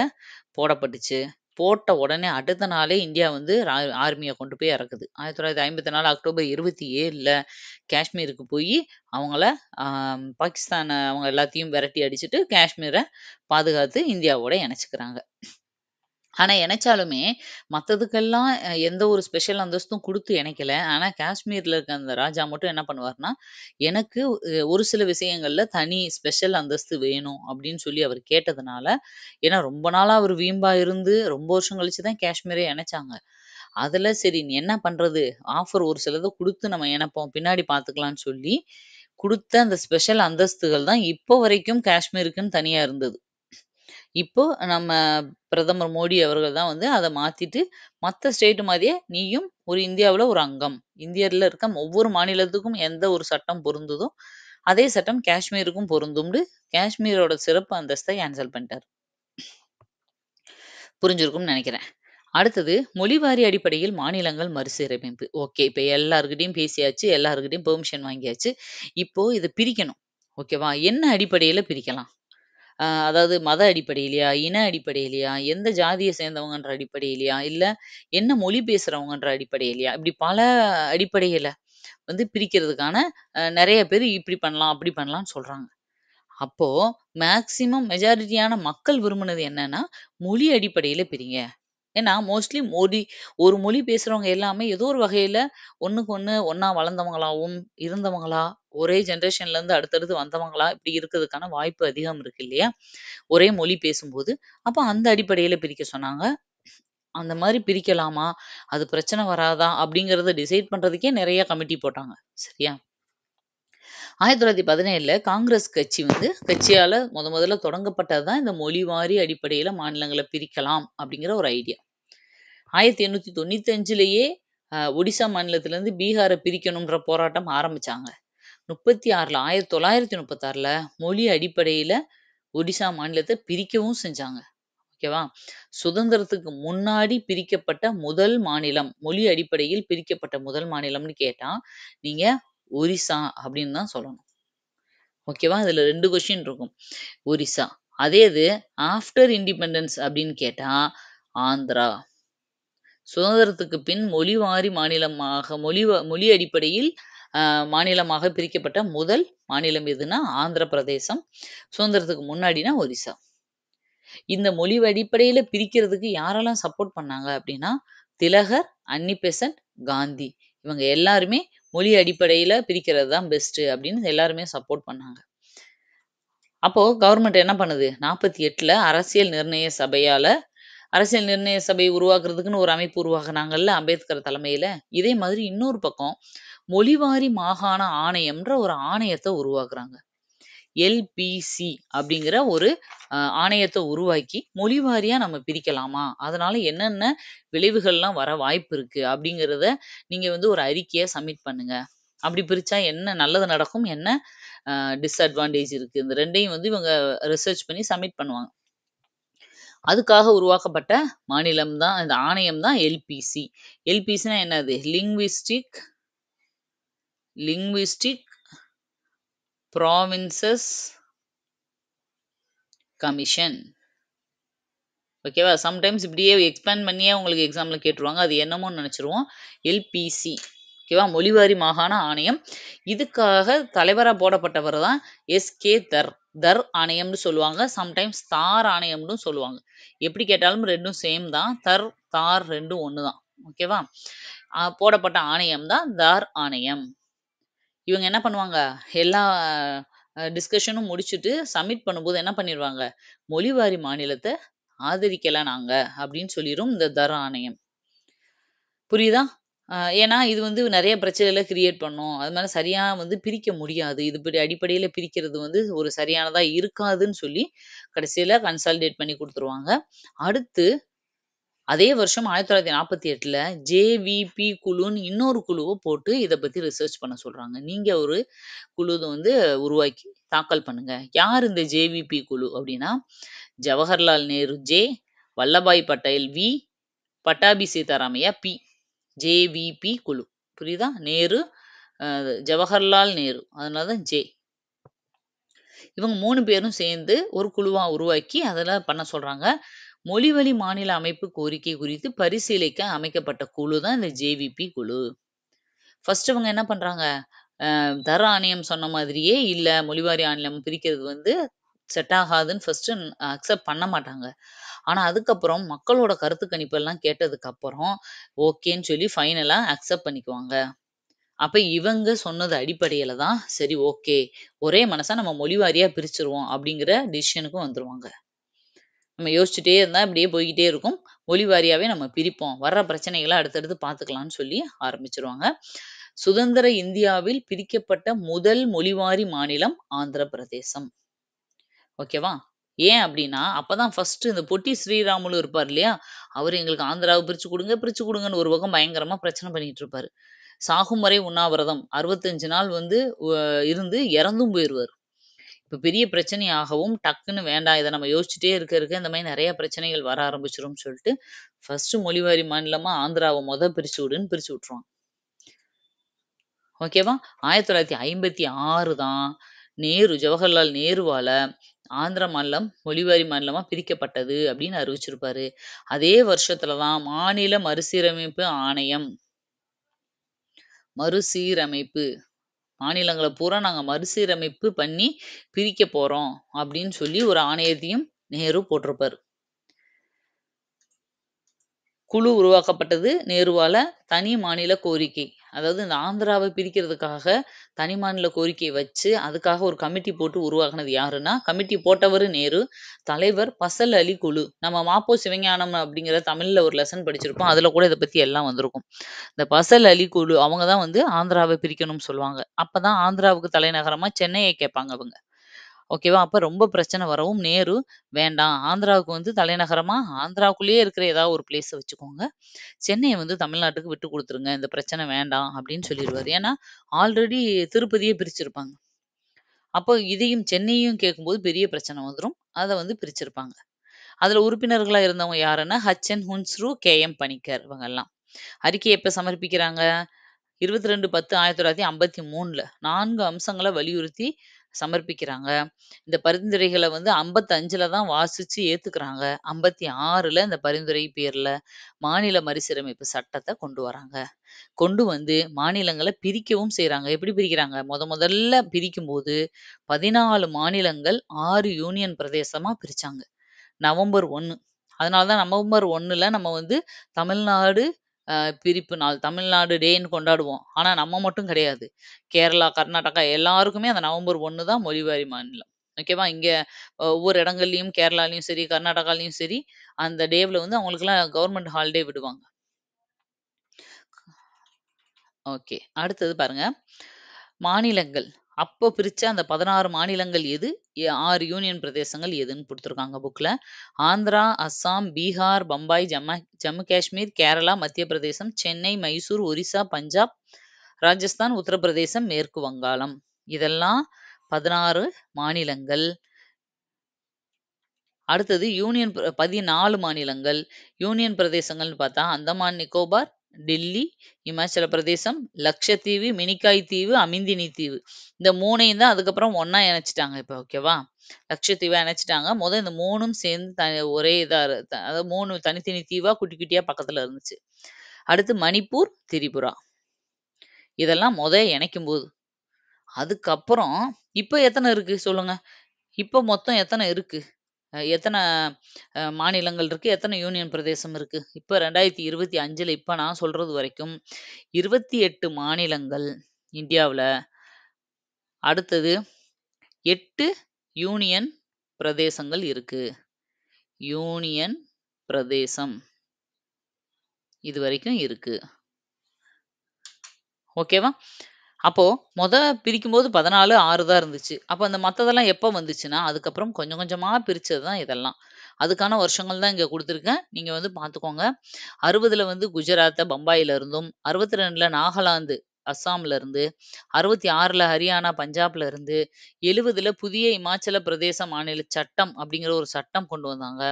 போடப்பட்டுச்சு. போட்ட உடனே அடுத்த நாளே இந்தியா வந்து ஆர்மிய கொண்டு போய் இறக்குது. 1954 அக்டோபர் 27ல காஷ்மீருக்கு போயி அவங்கள பாகிஸ்தான் அவங்க எல்லாத்தையும் விரட்டி அடிச்சுட்டு காஷ்மீர பாதுகாத்து இந்தியாவோட இணைச்சுக்கிறாங்க. ஆனா இணைச்சாலுமே, மத்ததுக்கெல்லாம் எந்த ஒரு ஸ்பெஷல் அந்தஸ்தும் குடுத்து இணைக்கல. ஆனா காஷ்மீர்ல இருக்க அந்த ராஜா மட்டும் என்ன பண்ணுவாருன்னா, எனக்கு ஒரு சில விஷயங்கள்ல தனி ஸ்பெஷல் அந்தஸ்து வேணும் அப்படின்னு சொல்லி அவர் கேட்டதுனால, ஏன்னா ரொம்ப நாளா அவர் வீம்பா இருந்து, ரொம்ப வருஷம் கழிச்சு தான் காஷ்மீரே இணைச்சாங்க. அதுல சரி நீ என்ன பண்றது? ஆஃபர் ஒரு சிலத குடுத்து நம்ம இணைப்போம். பின்னாடி பார்த்துக்கலாம்ன்னு சொல்லி, குடுத்த அந்த ஸ்பெஷல் அந்தஸ்துகள் தான் இப்போ வரைக்கும் காஷ்மீருக்குன்னு தனியா இருந்தது. இப்போ நம்ம பிரதமர் மோடி அவர்கள் தான் வந்து அத மாத்திட்டு, மத்த ஸ்டேட் மாரியே நீயும் ஒரு இந்தியாவுல ஒரு அங்கம். இந்தியால இருக்க ஒவ்வொரு மாநிலத்துக்கும் எந்த ஒரு சட்டம் பொருந்துதோ, அதே சட்டம் காஷ்மீருக்கும் பொருந்தும்னு காஷ்மீரோட சிறப்பு அந்தஸ்த கேன்சல் பண்ணிட்டாரு. புரிஞ்சிருக்கும்னு நெனைக்கிறேன். அடுத்தது மொழிவாரி அடிப்படையில் மாநிலங்கள் மறுசீரமைப்பு. ஓகே. இப்ப எல்லார்கிட்டயும் பேசியாச்சு. எல்லார்கிட்டயும் பெர்மிஷன் வாங்கியாச்சு. இப்போ இத பிரிக்கணும். ஓகேவா? என்ன அடிப்படையில பிரிக்கலாம்? அதாவது மத அடிப்படையிலயா? இன அடிப்படையிலயா? எந்த ஜாதிய சேர்ந்தவங்கன்ற அடிப்படையிலயா? இல்ல என்ன மொழி பேசுறவங்கன்ற அடிப்படையிலயா? இப்படி பல அடிப்படையில வந்து பிரிக்கிறதுக்கான நெறைய பேரு இப்படி பண்ணலாம், அப்படி பண்ணலாம்ன்னு சொல்றாங்க. அப்போ மெஜாரிட்டியான மக்கள் விரும்புனது என்னன்னா, மொழி அடிப்படையில பிரிங்க. ஏன்னா, மோஸ்ட்லி ஒரு மொழி பேசுறவங்க எல்லாமே ஏதோ ஒரு வகையில ஒண்ணுக்கு ஒண்ணு ஒண்ணா வளர்ந்தவங்களாவும், இருந்தவங்களா, ஒரே ஜெனரேஷன்லேருந்து அடுத்தடுத்து வந்தவங்களா இப்படி இருக்கிறதுக்கான வாய்ப்பு அதிகம் இருக்கு இல்லையா? ஒரே மொழி பேசும்போது. அப்ப அந்த அடிப்படையில பிரிக்க சொன்னாங்க. அந்த மாரி பிரிக்கலாமா? அது பிரச்சனை வராதா? அப்படிங்கிறத டிசைட் பண்றதுக்கே நெறைய கமிட்டி போட்டாங்க. சரியா? 1917ல காங்கிரஸ் கட்சி வந்து கட்சியால முதல்ல தொடங்கப்பட்டது தான் இந்த மொழிவாரி அடிப்படையில மாநிலங்கள பிரிக்கலாம் அப்படிங்கிற ஒரு ஐடியா. 1895லயே ஒடிசா மாநிலத்திலருந்து பீகார பிரிக்கணும்ன்ற போராட்டம் ஆரம்பிச்சாங்க. 1936ல மொழி அடிப்படையில ஒடிசா மாநிலத்த பிரிக்கவும் செஞ்சாங்க. ஓகேவா? சுதந்திரத்துக்கு முன்னாடி பிரிக்கப்பட்ட முதல் மாநிலம், மொழி அடிப்படையில் பிரிக்கப்பட்ட முதல் மாநிலம்னு கேட்டா, நீங்க ஒரிஸ்ஸா அப்படின்னு தான் சொல்லணும். ஓகேவா? இதுல 2 கொஸ்டின் இருக்கும். ஒரிஸ்ஸா. அதே இது ஆஃப்டர் இண்டிபெண்டன்ஸ் அப்படின்னு கேட்டா, ஆந்திரா. சுதந்திரத்துக்கு பின் மொழிவாரி மாநிலமாக மொழி அடிப்படையில் மாநிலமாக பிரிக்கப்பட்ட முதல் மாநிலம் எதுன்னா ஆந்திர பிரதேசம். சுதந்திரத்துக்கு முன்னாடினா ஒரிசா. இந்த மொழி அடிப்படையில பிரிக்கிறதுக்கு யாரெல்லாம் சப்போர்ட் பண்ணாங்க அப்படின்னா, திலகர், அன்னி பெசன்ட், காந்தி. இவங்க எல்லாருமே மொழி அடிப்படையில பிரிக்கிறது தான் பெஸ்ட் அப்படின்னு எல்லாருமே சப்போர்ட் பண்ணாங்க. அப்போ கவர்மெண்ட் என்ன பண்ணுது? 48ல அரசியல் நிர்ணய சபை உருவாக்குறதுக்குன்னு ஒரு அமைப்பு உருவாக்குனாங்கல்ல அம்பேத்கர் தலைமையில. இதே மாதிரி இன்னொரு பக்கம் மொழிவாரி மாகாண ஆணையம்ன்ற ஒரு ஆணையத்த உருவாக்குறாங்க. எல்பிசி அப்படிங்கிற ஒரு ஆணையத்த உருவாக்கி, மொழிவாரியா நம்ம பிரிக்கலாமா? அதனால என்னென்ன விளைவுகள்லாம் வர வாய்ப்பு இருக்கு? அப்படிங்கிறத நீங்க வந்து ஒரு அறிக்கைய சப்மிட் பண்ணுங்க. அப்படி பிரிச்சா என்ன நல்லது நடக்கும்? என்ன டிஸ்அட்வான்டேஜ் இருக்கு? இந்த 2யும் வந்து இவங்க ரிசர்ச் பண்ணி சப்மிட் பண்ணுவாங்க. அதுக்காக உருவாக்கப்பட்ட மாநிலம் தான் இந்த ஆணையம் தான் எல்பிசி. எல்பிசினா என்னது? Linguistic provinces commission. ஓகேவா? சம்டைம்ஸ் இப்படியே எக்ஸ்பேண்ட் பண்ணியே உங்களுக்கு எக்ஸாம்ல கேட்டுருவாங்க. அது என்னமோன்னு நெனச்சுருவோம். எல்பிசி. ஓகேவா? மொழிவாரி மாகாண ஆணையம். இதுக்காக தலைவரா போடப்பட்டவர் தான் எஸ்.கே. தர். தர் ஆணையம்னு சொல்லுவாங்க. சம்டைம்ஸ் தார் ஆணையம்னு சொல்லுவாங்க. எப்படி கேட்டாலும் 2ம் சேம் தான். தார் 2ம் ஒண்ணு தான். ஓகேவா? போடப்பட்ட ஆணையம் தான் தார் ஆணையம். இவங்க என்ன பண்ணுவாங்க? எல்லா டிஸ்கஷனும் முடிச்சுட்டு சப்மிட் பண்ணும்போது என்ன பண்ணிருவாங்க? மொழிவாரி மாநிலத்த ஆதரிக்கல நாங்க அப்படின்னு சொல்லிரும் இந்த தர ஆணையம். புரியுதா? ஏன்னா இது வந்து நெறைய பிரச்சனைகள கிரியேட் பண்ணும். அது மாரி சரியா வந்து பிரிக்க முடியாது. இது இப்படி அடிப்படையில பிரிக்கிறது வந்து ஒரு சரியானதா இருக்காதுன்னு சொல்லி கடைசியில கன்சாலிடேட் பண்ணி குடுத்துருவாங்க. அடுத்து அதே வருஷம் 1948ல ஜேவிபி குழுன்னு இன்னொரு குழுவ போட்டு இத பத்தி ரிசர்ச் பண்ண சொல்றாங்க. நீங்க ஒரு குழு வந்து உருவாக்கி தாக்கல் பண்ணுங்க. யார் இந்த ஜேவிபி குழு அப்படின்னா, Jawaharlal Nehru J, Vallabhbhai Patel V, Pattabhi Sitaramayya P. JVP குழு. புரியுதா? நேரு, அ ஜவஹர்லால் நேரு. அதனால தான் ஜே. இவங்க 3 பேரும் சேர்ந்து ஒரு குழுவா உருவாக்கி அதெல்லாம் பண்ண சொல்றாங்க. மொழிவழி மாநில அமைப்பு கோரிக்கை குறித்து பரிசீலிக்க அமைக்கப்பட்ட குழு தான் இந்த ஜேவிபி குழு. ஃபர்ஸ்ட் இவங்க என்ன பண்றாங்க? தர ஆணையம் சொன்ன மாதிரியே இல்ல மொழிவாரி ஆணையம் பிரிக்கிறது வந்து செட் ஆகாதுன்னு ஃபர்ஸ்ட் அக்செப்ட் பண்ண மாட்டாங்க. ஆனா அதுக்கப்புறம் மக்களோட கருத்து கணிப்பெல்லாம் கேட்டதுக்கு அப்புறம் ஓகேன்னு சொல்லி ஃபைனலா அக்செப்ட் பண்ணிக்குவாங்க. அப்ப இவங்க சொன்னது அடிப்படையில தான் சரி ஓகே. ஒரே மனசா நம்ம மொழிவாரியா பிரிச்சுருவோம் அப்படிங்கிற டிசிஷனுக்கும் வந்துருவாங்க. நம்ம யோசிச்சுட்டே இருந்தா இப்படியே போய்க்கிட்டே இருக்கும். மொழி வாரியாவே நம்ம பிரிப்போம். வர்ற பிரச்சனைகள அடுத்தடுத்து பார்த்துக்கலாம்னு சொல்லி ஆரம்பிச்சுருவாங்க. சுதந்திர இந்தியாவில் பிரிக்கப்பட்ட முதல் மொழிவாரி மாநிலம் ஆந்திர பிரதேசம். ஓகேவா? ஏன் அப்டின்னா, அப்பதான் ஃபர்ஸ்ட்டு இந்த பொட்டி ஸ்ரீராமுலு இருப்பார் இல்லையா? அவரு எங்களுக்கு ஆந்திராவ பிரிச்சு குடுங்க, பிரிச்சு குடுங்கன்னு ஒரு பக்கம் பயங்கரமா பிரச்சனை பண்ணிட்டு இருப்பாரு. சாகும் வரை உண்ணாவிரதம் 65 நாள் வந்து இருந்து இறந்தும் போயிருவாரு. இப்ப பெரிய பிரச்சனை ஆகவும், டக்குன்னு வேண்டாம் இத நம்ம யோசிச்சுட்டே இருக்க இந்த மாரி நெறைய பிரச்சனைகள் வர ஆரம்பிச்சுரும்னு சொல்ட்டு, ஃபர்ஸ்ட்டு மொழிவாரி மாநிலமா ஆந்திராவ பிரிச்சு விடுன்னு பிரிச்சு விட்டுருவாங்க. ஓகேவா? 1956 தான் ஜவஹர்லால் நேருவால ஆந்திர மாநிலம் மொழிவாரி மாநிலமா பிரிக்கப்பட்டது அப்படின்னு அறிவிச்சிருப்பாரு. அதே வருஷத்துல தான் மாநில மறுசீரமைப்பு ஆணையம் மறுசீரமைப்பு மாநிலங்கள பூரா நாங்க மறுசீரமைப்பு பண்ணி பிரிக்க போறோம் அப்படின்னு சொல்லி ஒரு ஆணையத்தையும் நேரு போட்டிருப்பாரு. குழு உருவாக்கப்பட்டது நேருவால. தனி மாநில கோரிக்கை. அதாவது இந்த ஆந்திராவ பிரிக்கிறதுக்காக தனி மாநில கோரிக்கை வச்சு, அதுக்காக ஒரு கமிட்டி போட்டு உருவாக்குனது யாருன்னா, கமிட்டி போட்டவரு நேரு. தலைவர் பசல் அலி குழு. நம்ம மாப்போ சிவஞானம் அப்படிங்கிற தமிழ்ல ஒரு லெசன் படிச்சிருப்போம். அதுல கூட இத பத்தி எல்லாம் வந்திருக்கும். இந்த பசல் அலி குழு அவங்க தான் வந்து ஆந்திராவ பிரிக்கணும்னு சொல்லுவாங்க. அப்பதான் ஆந்திராவுக்கு தலைநகரமா சென்னைய கேட்பாங்க அவங்க. ஓகேவா? அப்ப ரொம்ப பிரச்சனை வரவும் நேரு, வேண்டாம் ஆந்திராவுக்கு வந்து தலைநகரமா ஆந்திராவுக்குள்ளேயே இருக்கிற ஏதாவது ஒரு பிளேஸ வச்சுக்கோங்க. சென்னைய வந்து தமிழ்நாட்டுக்கு விட்டு குடுத்துருங்க. இந்த பிரச்சனை வேண்டாம் அப்படின்னு சொல்லிருவாரு. ஏன்னா, ஆல்ரெடி திருப்பதியே பிரிச்சிருப்பாங்க. அப்போ இதையும் சென்னையும் கேட்கும்போது பெரிய பிரச்சனை வந்துரும். அத வந்து பிரிச்சிருப்பாங்க. அதுல உறுப்பினர்களா இருந்தவங்க யாருன்னா, ஹட்சன் ஹுன்ஸ்ரு, கே.எம். பணிக்கர் இவங்கெல்லாம். அறிக்கை எப்ப சமர்ப்பிக்கிறாங்க? 22/10/1953ல 4 அம்சங்கள வலியுறுத்தி சமர்ப்பிக்கிறாங்க. இந்த பரிந்துரைகள வந்து 55ல தான் வாசிச்சு ஏத்துக்கிறாங்க. 56ல இந்த பரிந்துரை பேர்ல மாநில மறுசீரமைப்பு சட்டத்த கொண்டு வராங்க. கொண்டு வந்து மாநிலங்கள பிரிக்கவும் செய்றாங்க. எப்படி பிரிக்கிறாங்க? முதல்ல பிரிக்கும்போது 14 மாநிலங்கள் 6 யூனியன் பிரதேசமா பிரிச்சாங்க. நவம்பர் 1. அதனால தான் நவம்பர் 1ல நம்ம வந்து தமிழ்நாடு பிரிப்பு நாள், தமிழ்நாடு டேன்னு கொண்டாடுவோம். ஆனா நம்ம மட்டும் கிடையாது. கேரளா, கர்நாடகா எல்லாருக்குமே அந்த நவம்பர் 1 தான் மொழிவாரி மாநிலம். ஓகேவா? இங்க ஒவ்வொரு இடங்கள்லயும் கேரளாலயும் சரி, கர்நாடகாலயும் சரி, அந்த டேவ்ல வந்து அவங்களுக்கெல்லாம் கவர்மெண்ட் ஹாலிடே விடுவாங்க. ஓகே. அடுத்தது பாருங்க. மாநிலங்கள். அப்போ பிரிச்ச அந்த 16 மாநிலங்கள் எது? 6 யூனியன் பிரதேசங்கள் எதுன்னு குடுத்துருக்காங்க புக்ல. ஆந்திரா, அஸ்ஸாம், பீகார், பம்பாய், ஜம்மு காஷ்மீர், கேரளா, மத்திய பிரதேசம், சென்னை, மைசூர், ஒரிஸ்ஸா, பஞ்சாப், ராஜஸ்தான், உத்தரப்பிரதேசம், மேற்கு வங்காளம். இதெல்லாம் 16 மாநிலங்கள். அடுத்தது 14 மாநிலங்கள். யூனியன் பிரதேசங்கள்னு பார்த்தா, அந்தமான் நிக்கோபார், டெல்லி, இமாச்சல பிரதேசம், லட்சத்தீவு, மினிக்காய் தீவு, அமிந்தினி தீவு. இந்த 3யும் தான் அதுக்கப்புறம் ஒண்ணா இணைச்சுட்டாங்க இப்ப ஓகேவா? லட்சத்தீவா இணைச்சுட்டாங்க. இந்த 3ம் சேர்ந்து ஒரே இதா அதாவது 3 தனித்தனி தீவா குட்டி குட்டியா பக்கத்துல இருந்துச்சு. அடுத்து மணிப்பூர், திரிபுரா. இதெல்லாம் இணைக்கும்போது. அதுக்கப்புறம் இப்ப எத்தன இருக்கு சொல்லுங்க? இப்ப மொத்தம் எத்தன இருக்கு? எத்தன மாநிலங்கள் இருக்கு? எத்தன யூனியன் பிரதேசம் இருக்கு? இப்ப 2025ல இப்ப நான் சொல்றது வரைக்கும் 28 மாநிலங்கள் இந்தியாவுல. அடுத்தது 8 யூனியன் பிரதேசங்கள் இருக்கு. யூனியன் பிரதேசம். இதுவரைக்கும் இருக்கு. ஓகேவா? அப்போ பிரிக்கும்போது 14, 6 தான் இருந்துச்சு. அப்ப அந்த மத்ததெல்லாம் எப்ப வந்துச்சுன்னா, அதுக்கப்புறம் கொஞ்சம் கொஞ்சமா பிரிச்சது தான் இதெல்லாம். அதுக்கான வருஷங்கள் தான் இங்க குடுத்துருக்கேன். நீங்க வந்து பார்த்துக்கோங்க. 60ல வந்து குஜராத்த பம்பாயில இருந்தும், 62ல நாகாலாந்து, அஸ்ஸாம்ல இருந்து, 66ல ஹரியானா, பஞ்சாப்ல இருந்து, 70ல புதிய இமாச்சல பிரதேச மாநில சட்டம் அப்படிங்கிற ஒரு சட்டம் கொண்டு வந்தாங்க.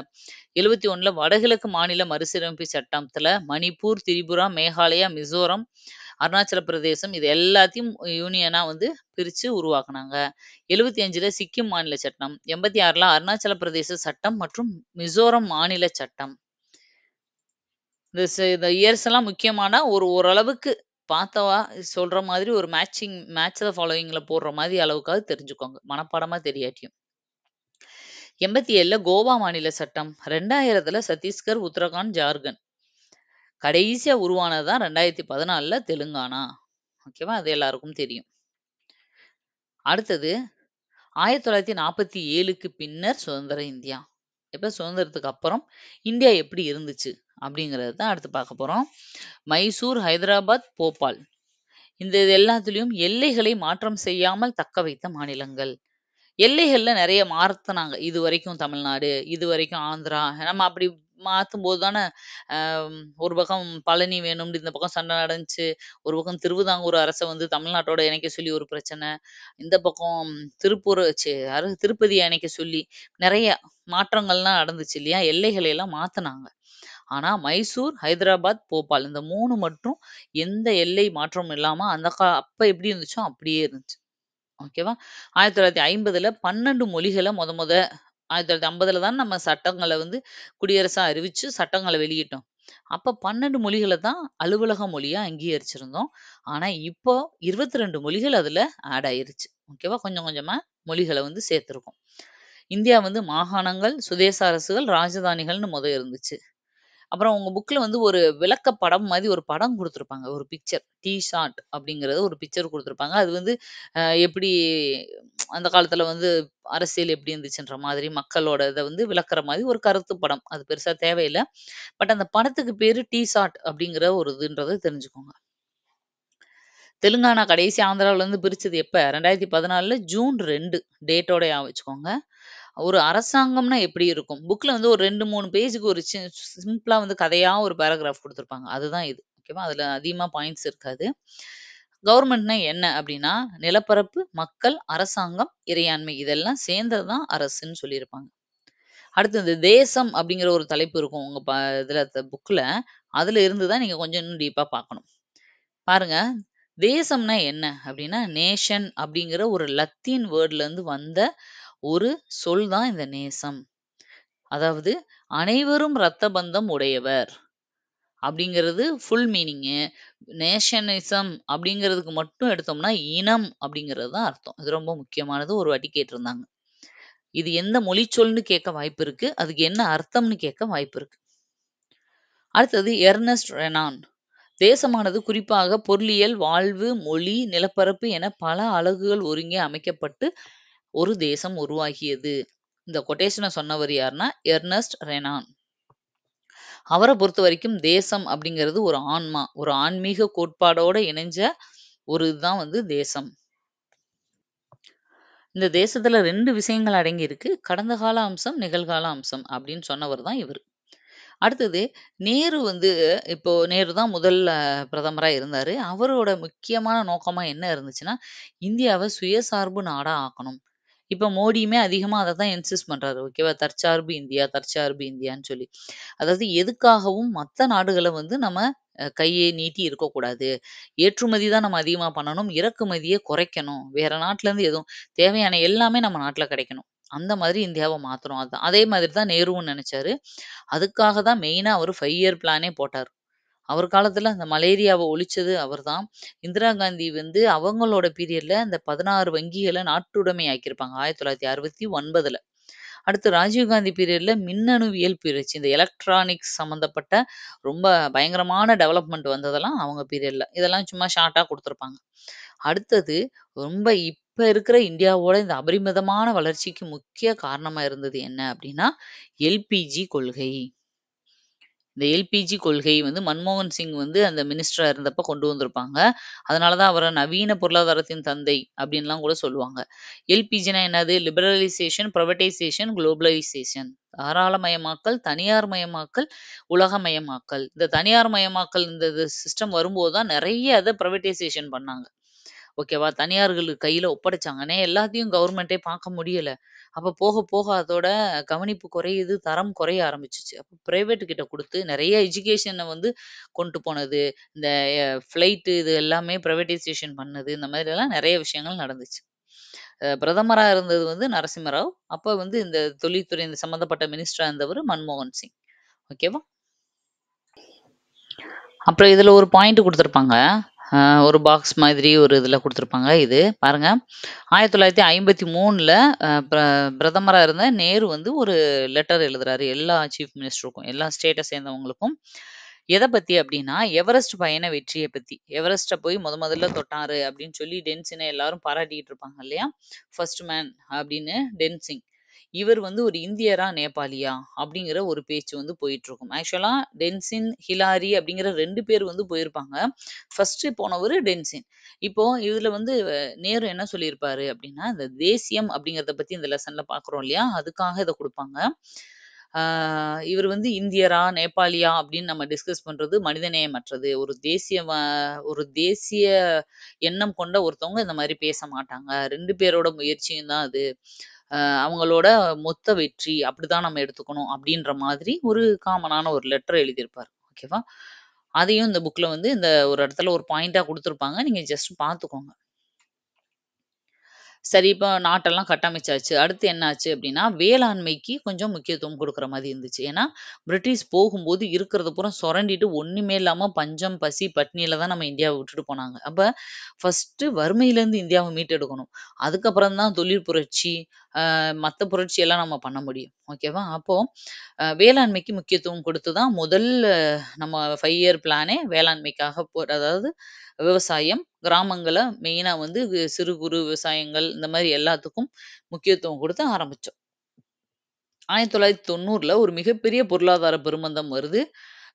71ல வடகிழக்கு மாநில மறுசீரமைப்பு சட்டத்துல மணிப்பூர், திரிபுரா, மேகாலயா, மிசோரம், அருணாச்சல பிரதேசம் இது எல்லாத்தையும் யூனியனா வந்து பிரிச்சு உருவாக்குனாங்க. 75ல சிக்கிம் மாநில சட்டம், 86ல அருணாச்சல பிரதேச சட்டம் மற்றும் மிசோரம் மாநில சட்டம். இந்த இயர்ஸ் எல்லாம் முக்கியமான ஓரளவுக்கு பார்த்தவா சொல்ற மாதிரி ஒரு மேட்ச் த ஃபாலோயிங்ல போடுற மாதிரி அளவுக்காவது தெரிஞ்சுக்கோங்க. மனப்பாடமா தெரியாட்டியும். 87ல கோவா மாநில சட்டம், 2000ல சத்தீஸ்கர், உத்தரகாண்ட், ஜார்க்கண்ட். கடைசியா உருவானது தான் 2014ல தெலுங்கானா. ஓகேவா? அது எல்லாருக்கும் தெரியும். அடுத்தது 1947க்கு பின்னர் சுதந்திர இந்தியா. எப்ப சுதந்திரத்துக்கு அப்புறம் இந்தியா எப்படி இருந்துச்சு அப்படிங்கிறது தான் அடுத்து பார்க்க போறோம். மைசூர், ஹைதராபாத், போபால் இந்த இது எல்லாத்துலயும் எல்லைகளை மாற்றம் செய்யாமல் தக்க வைத்த மாநிலங்கள். எல்லைகள்ல நிறைய மாத்துனாங்க. இதுவரைக்கும் தமிழ்நாடு, இதுவரைக்கும் ஆந்திரா. நம்ம அப்படி மாத்தும்போது தானே ஒரு பக்கம் பழனி வேணும்னு இந்த பக்கம் சண்டை நடந்துச்சு. ஒரு பக்கம் திருவிதாங்கூர் அரச வந்து தமிழ்நாட்டோட இணைக்க சொல்லி ஒரு பிரச்சனை. இந்த பக்கம் திருப்பூர் யாரு திருப்பதிய இணைக்க சொல்லி நிறைய மாற்றங்கள்லாம் நடந்துச்சு இல்லையா? எல்லைகளை எல்லாம் மாத்துனாங்க. ஆனா மைசூர், ஹைதராபாத், போபால் இந்த 3 மட்டும் எந்த எல்லை மாற்றமும் இல்லாம அப்ப எப்படி இருந்துச்சோ அப்படியே இருந்துச்சு. ஓகேவா? 1950ல 12 மொழிகள மொத 1950ல தான் நம்ம சட்டங்கள வந்து குடியரசா அறிவிச்சு சட்டங்கள வெளியிட்டோம். அப்ப 12 மொழிகள தான் அலுவலக மொழியா அங்கீகரிச்சிருந்தோம். ஆனா இப்போ 22 மொழிகள் அதுல ஆட் ஆயிருச்சு. ஓகேவா? கொஞ்சம் கொஞ்சமா மொழிகள வந்து சேர்த்திருக்கோம். இந்தியா வந்து மாகாணங்கள், சுதேச அரசுகள், ராஜதானிகள்னு இருந்துச்சு. அப்புறம் உங்க புக்ல வந்து ஒரு விளக்கப்படம் மாரி ஒரு படம் குடுத்திருப்பாங்க. ஒரு பிக்சர். டீ ஷாட் அப்படிங்கிறது ஒரு பிக்சர் குடுத்திருப்பாங்க. அது வந்து எப்படி அந்த காலத்துல வந்து அரசியல் எப்படி இருந்துச்சுன்ற மாதிரி, மக்களோட இத வந்து விளக்குற மாரி ஒரு கருத்து படம். அது பெருசா தேவையில்ல. பட் அந்த படத்துக்கு பேரு டீ ஷாட் அப்படிங்கிற ஒரு இதுன்றத தெரிஞ்சுக்கோங்க. தெலுங்கானா கடைசி ஆந்திராவிலருந்து பிரிச்சது எப்ப? 2014ல ஜூன் 2 டேட்டோட ஞாபகம் வச்சுக்கோங்க. ஒரு அரசாங்கம்னா எப்படி இருக்கும்? புக்ல வந்து ஒரு 2, 3 பேஜுக்கு ஒரு சிம்பிளா வந்து கதையா ஒரு பேராகிராஃப் குடுத்துருப்பாங்க. அதுதான் இது. ஓகேவா? அதுல அதிகமா பாயிண்ட்ஸ் இருக்காது. கவர்மெண்ட்னா என்ன அப்படின்னா, நிலப்பரப்பு, மக்கள், அரசாங்கம், இறையாண்மை இதெல்லாம் சேர்ந்தது தான் அரசுன்னு சொல்லியிருப்பாங்க. அடுத்தது தேசம் அப்படிங்கிற ஒரு தலைப்பு இருக்கும் உங்க இதுல புக்ல. அதுல இருந்து தான் நீங்க கொஞ்சம் இன்னும் டீப்பா பார்க்கணும். பாருங்க, தேசம்னா என்ன அப்படின்னா, நேஷன் அப்படிங்கிற ஒரு லத்தீன் வேர்ட்ல இருந்து வந்த ஒரு சொல் தான் இந்த நேசம். அதாவது அனைவரும் இரத்த பந்தம் உடையவர் அப்படிங்கிறது ஃபுல் மீனிங்கு. நேஷனிசம் அப்படிங்கிறதுக்கு மட்டும் எடுத்தோம்னா, இனம் அப்படிங்கிறது தான் அர்த்தம். இது ரொம்ப முக்கியமானது. ஒரு வாட்டி கேட்டிருந்தாங்க. இது எந்த மொழிச்சொல்னு கேட்க வாய்ப்பு இருக்கு. அதுக்கு என்ன அர்த்தம்னு கேட்க வாய்ப்பு இருக்கு. அடுத்தது எர்னஸ்ட் ரெனான். தேசமானது குறிப்பாக பொருளியல், வாழ்வு, மொழி, நிலப்பரப்பு என பல அலகுகள் ஒருங்கே அமைக்கப்பட்டு ஒரு தேசம் உருவாகியது. இந்த கொட்டேஷன சொன்னவர் யாருன்னா, எர்னஸ்ட் ரெனான். அவர பொறுத்தவரைக்கும் தேசம் அப்படிங்கிறது ஒரு ஆன்மா. ஒரு ஆன்மீக கோட்பாடோட இணைஞ்ச ஒரு இதுதான் வந்து தேசம். இந்த தேசத்துல 2 விஷயங்கள் அடங்கியிருக்கு. கடந்த கால அம்சம், நிகழ்கால அம்சம் அப்படின்னு சொன்னவர் தான் இவரு. அடுத்தது நேரு வந்து இப்போ நேரு தான் முதல் பிரதமரா இருந்தாரு. அவரோட முக்கியமான நோக்கமா என்ன இருந்துச்சுன்னா, இந்தியாவ சுயசார்பு நாடா ஆக்கணும். இப்ப மோடியுமே அதிகமா அத தான் இன்சிஸ்ட் பண்றாரு. ஓகேவா? தற்சார்பு இந்தியா, தற்சார்பு இந்தியான்னு சொல்லி. அதாவது எதுக்காகவும் மத்த நாடுகள வந்து நம்ம கையை நீட்டி இருக்கக்கூடாது. ஏற்றுமதி தான் நம்ம அதிகமா பண்ணணும். இறக்குமதிய குறைக்கணும். வேற நாட்டுலருந்து எதுவும் தேவையான எல்லாமே நம்ம நாட்ல கிடைக்கணும். அந்த மாதிரி இந்தியாவ மாத்தணும். அதான். அதே மாதிரி தான் நேருவும் நெனச்சாரு. அதுக்காக தான் மெயினா அவரு 5 இயர் பிளானே போட்டாரு. அவர் காலத்துல அந்த மலேரியாவ ஒழிச்சது அவர்தான். இந்திரா காந்தி வந்து அவங்களோட பீரியட்ல இந்த 16 வங்கிகள நாட்டுடைமை ஆக்கியிருப்பாங்க. 1969ல. அடுத்து ராஜீவ்காந்தி பீரியட்ல மின்னணுவியல் புரட்சி. இந்த எலக்ட்ரானிக்ஸ் சம்மந்தப்பட்ட ரொம்ப பயங்கரமான டெவலப்மெண்ட் வந்ததெல்லாம் அவங்க பீரியட்ல. இதெல்லாம் சும்மா ஷார்ட்டா குடுத்துருப்பாங்க. அடுத்தது ரொம்ப இப்ப இருக்கிற இந்தியாவோட இந்த அபரிமிதமான வளர்ச்சிக்கு முக்கிய காரணமா இருந்தது என்ன அப்படின்னா, எல்பிஜி கொள்கை. இந்த எல்பிஜி கொள்கை வந்து மன்மோகன் சிங் வந்து அந்த மினிஸ்டரா இருந்தப்ப கொண்டு வந்திருப்பாங்க. அதனால தான் அவர நவீன பொருளாதாரத்தின் தந்தை அப்படின்லாம் கூட சொல்லுவாங்க. எல்பிஜினா என்னது? Liberalisation, privatisation, globalisation. தாராளமயமாக்கல், தனியார் மயமாக்கல், உலகமயமாக்கல். இந்த தனியார் மயமாக்கல் இந்த சிஸ்டம் வரும்போது தான் நெறைய அத பிரைவேடைசேஷன் பண்ணாங்க. ஓகேவா? தனியார்களுக்கு கையில ஒப்படைச்சாங்க. ஆனா எல்லாத்தையும் கவர்மெண்ட்டே பார்க்க முடியல. அப்ப போக போக அதோட கவனிப்பு குறையுது, தரம் குறைய ஆரம்பிச்சுச்சு. அப்ப பிரைவேட் கிட்ட குடுத்து நெறைய எஜுகேஷன வந்து கொண்டு போனது. இந்த ஃப்ளைட் இது எல்லாமே பிரைவேடைசேஷன் பண்ணது. இந்த மாதிரிலாம் நெறைய விஷயங்கள் நடந்துச்சு. பிரதமரா இருந்தது வந்து நரசிம்மராவ். அப்ப வந்து இந்த தொழில்துறை இந்த சம்மந்தப்பட்ட மினிஸ்டரா இருந்தவரு மன்மோகன் சிங். ஓகேவா? அப்புறம் இதுல ஒரு பாயிண்ட் குடுத்திருப்பாங்க. ஒரு பாக்ஸ் மாதிரி ஒரு இதுல குடுத்திருப்பாங்க. இது பாருங்க. 1953ல பிரதமரா இருந்த நேரு வந்து ஒரு லெட்டர் எழுதுறாரு எல்லா சீஃப் மினிஸ்டருக்கும், எல்லா ஸ்டேட்ட சேர்ந்தவங்களுக்கும். எத பத்தி அப்டின்னா, எவரெஸ்ட் பயண வெற்றிய பத்தி. எவரெஸ்ட்ட போய் முதல்ல தொட்டாரு அப்டின்னு சொல்லி டென்சின எல்லாரும் பாராட்டிட்டு இருப்பாங்க இல்லையா? ஃபர்ஸ்ட் மேன் அப்டின்னு டென்சிங். இவர் வந்து ஒரு இந்தியரா, நேபாளியா அப்படிங்கிற ஒரு பேச்சு வந்து போயிட்டுருக்கும். ஆக்சுவலா டென்சின், ஹிலாரி அப்படிங்கிற 2 பேர் வந்து போயிருப்பாங்க. ஃபர்ஸ்ட்டு போனவரு டென்சின். இப்போ இதுல வந்து நேரு என்ன சொல்லியிருப்பாரு அப்படின்னா, இந்த தேசியம் அப்படிங்கிறத பத்தி இந்த லெசன்ல பார்க்குறோம் இல்லையா? அதுக்காக இத குடுப்பாங்க. ஆ இவர் வந்து இந்தியரா, நேபாளியா அப்படின்னு நம்ம டிஸ்கஸ் பண்றது மனிதநேயமற்றது. ஒரு தேசிய எண்ணம் கொண்ட ஒருத்தவங்க இந்த மாரி பேச மாட்டாங்க. 2 பேரோட முயற்சியும் தான் அது. அ அவங்களோட மொத்த வெற்றி அப்படிதான் நம்ம எடுத்துக்கணும் அப்படின்ற மாதிரி ஒரு காமனான ஒரு லெட்டர் எழுதியிருப்பாரு. ஓகேவா? அதையும் இந்த புக்ல வந்து இந்த ஒரு இடத்துல ஒரு பாயிண்ட்டா குடுத்துருப்பாங்க. நீங்க ஜஸ்ட் பார்த்துக்கோங்க. சரி, இப்ப நாட்டெல்லாம் கட்டமைச்சாச்சு. அடுத்து என்ன ஆச்சு அப்டின்னா, வேளாண்மைக்கு கொஞ்சம் முக்கியத்துவம் குடுக்குற மாரி இருந்துச்சு. ஏன்னா, பிரிட்டிஷ் போகும்போது இருக்கிறத பூரா சொரண்டிட்டு ஒண்ணுமே இல்லாம பஞ்சம், பசி, பட்னியில தான் நம்ம இந்தியாவ விட்டுட்டு போனாங்க. அப்ப ஃபர்ஸ்ட்டு வறுமையிலேருந்து இந்தியாவ மீட்டெடுக்கணும். அதுக்கப்புறம் தான் தொழில் புரட்சி, மத்த புரட்சியெல்லாம் நம்ம பண்ண முடியும். ஓகேவா? அப்போ வேளாண்மைக்கு முக்கியத்துவம் குடுத்து தான் முதல் நம்ம 5 இயர் பிளானே வேளாண்மைக்காக அதாவது விவசாயம், கிராமங்கள மெயினா வந்து சிறு குறு விவசாயங்கள் இந்த மாரி எல்லாத்துக்கும் முக்கியத்துவம் குடுத்து ஆரம்பிச்சோம். 1990ல ஒரு மிகப்பெரிய பொருளாதார பெருமந்தம் வருது.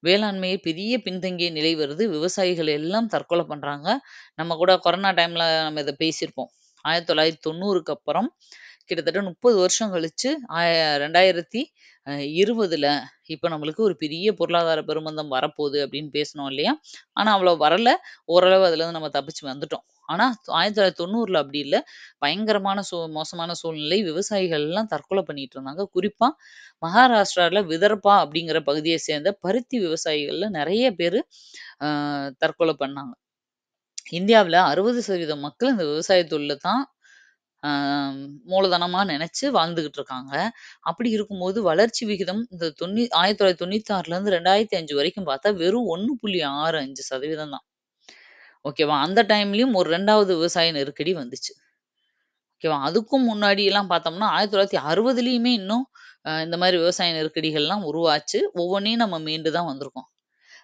வேளாண்மை பெரிய பின்தங்கிய நிலை வருது. விவசாயிகள் எல்லாம் தற்கொலை பண்றாங்க. நம்ம கூட கொரோனா டைம்ல நம்ம இத பேசியிருப்போம். 1990க்கு அப்புறம் கிட்டத்தட்ட 30 வருஷம் கழிச்சு 2020ல இப்ப நம்மளுக்கு ஒரு பெரிய பொருளாதார பெருமந்தம் வரப்போகுது அப்படின்னு பேசினோம் இல்லையா? ஆனா அவ்வளோ வரல. ஓரளவு அதுலருந்து நம்ம தப்பிச்சு வந்துட்டோம். ஆனா 1990ல அப்படி இல்ல. பயங்கரமான மோசமான சூழ்நிலை. விவசாயிகள் எல்லாம் தற்கொலை பண்ணிட்டு இருந்தாங்க. குறிப்பா மகாராஷ்டிரால விதர்பா அப்படிங்கிற பகுதிய சேர்ந்த பருத்தி விவசாயிகள்ல நெறைய பேரு அ தற்கொலை பண்ணாங்க. இந்தியாவுல 60% மக்கள் இந்த விவசாய தொழில தான் அ மூலதனமா நெனச்சு வாழ்ந்துகிட்டு இருக்காங்க. அப்படி இருக்கும்போது வளர்ச்சி விகிதம் இந்த 1996லேருந்து 2005 வரைக்கும் பார்த்தா வெறும் 1.65% தான். ஓகேவா? அந்த டைம்லயும் ஒரு 2வது விவசாய நெருக்கடி வந்துச்சு. ஓகேவா? அதுக்கும் முன்னாடிலாம் பார்த்தோம்னா, 1960லயுமே இன்னும் இந்த மாரி விவசாய நெருக்கடிகள்லாம் உருவாச்சு. ஒவ்வொன்னையும் நம்ம மீண்டு தான் வந்திருக்கோம்.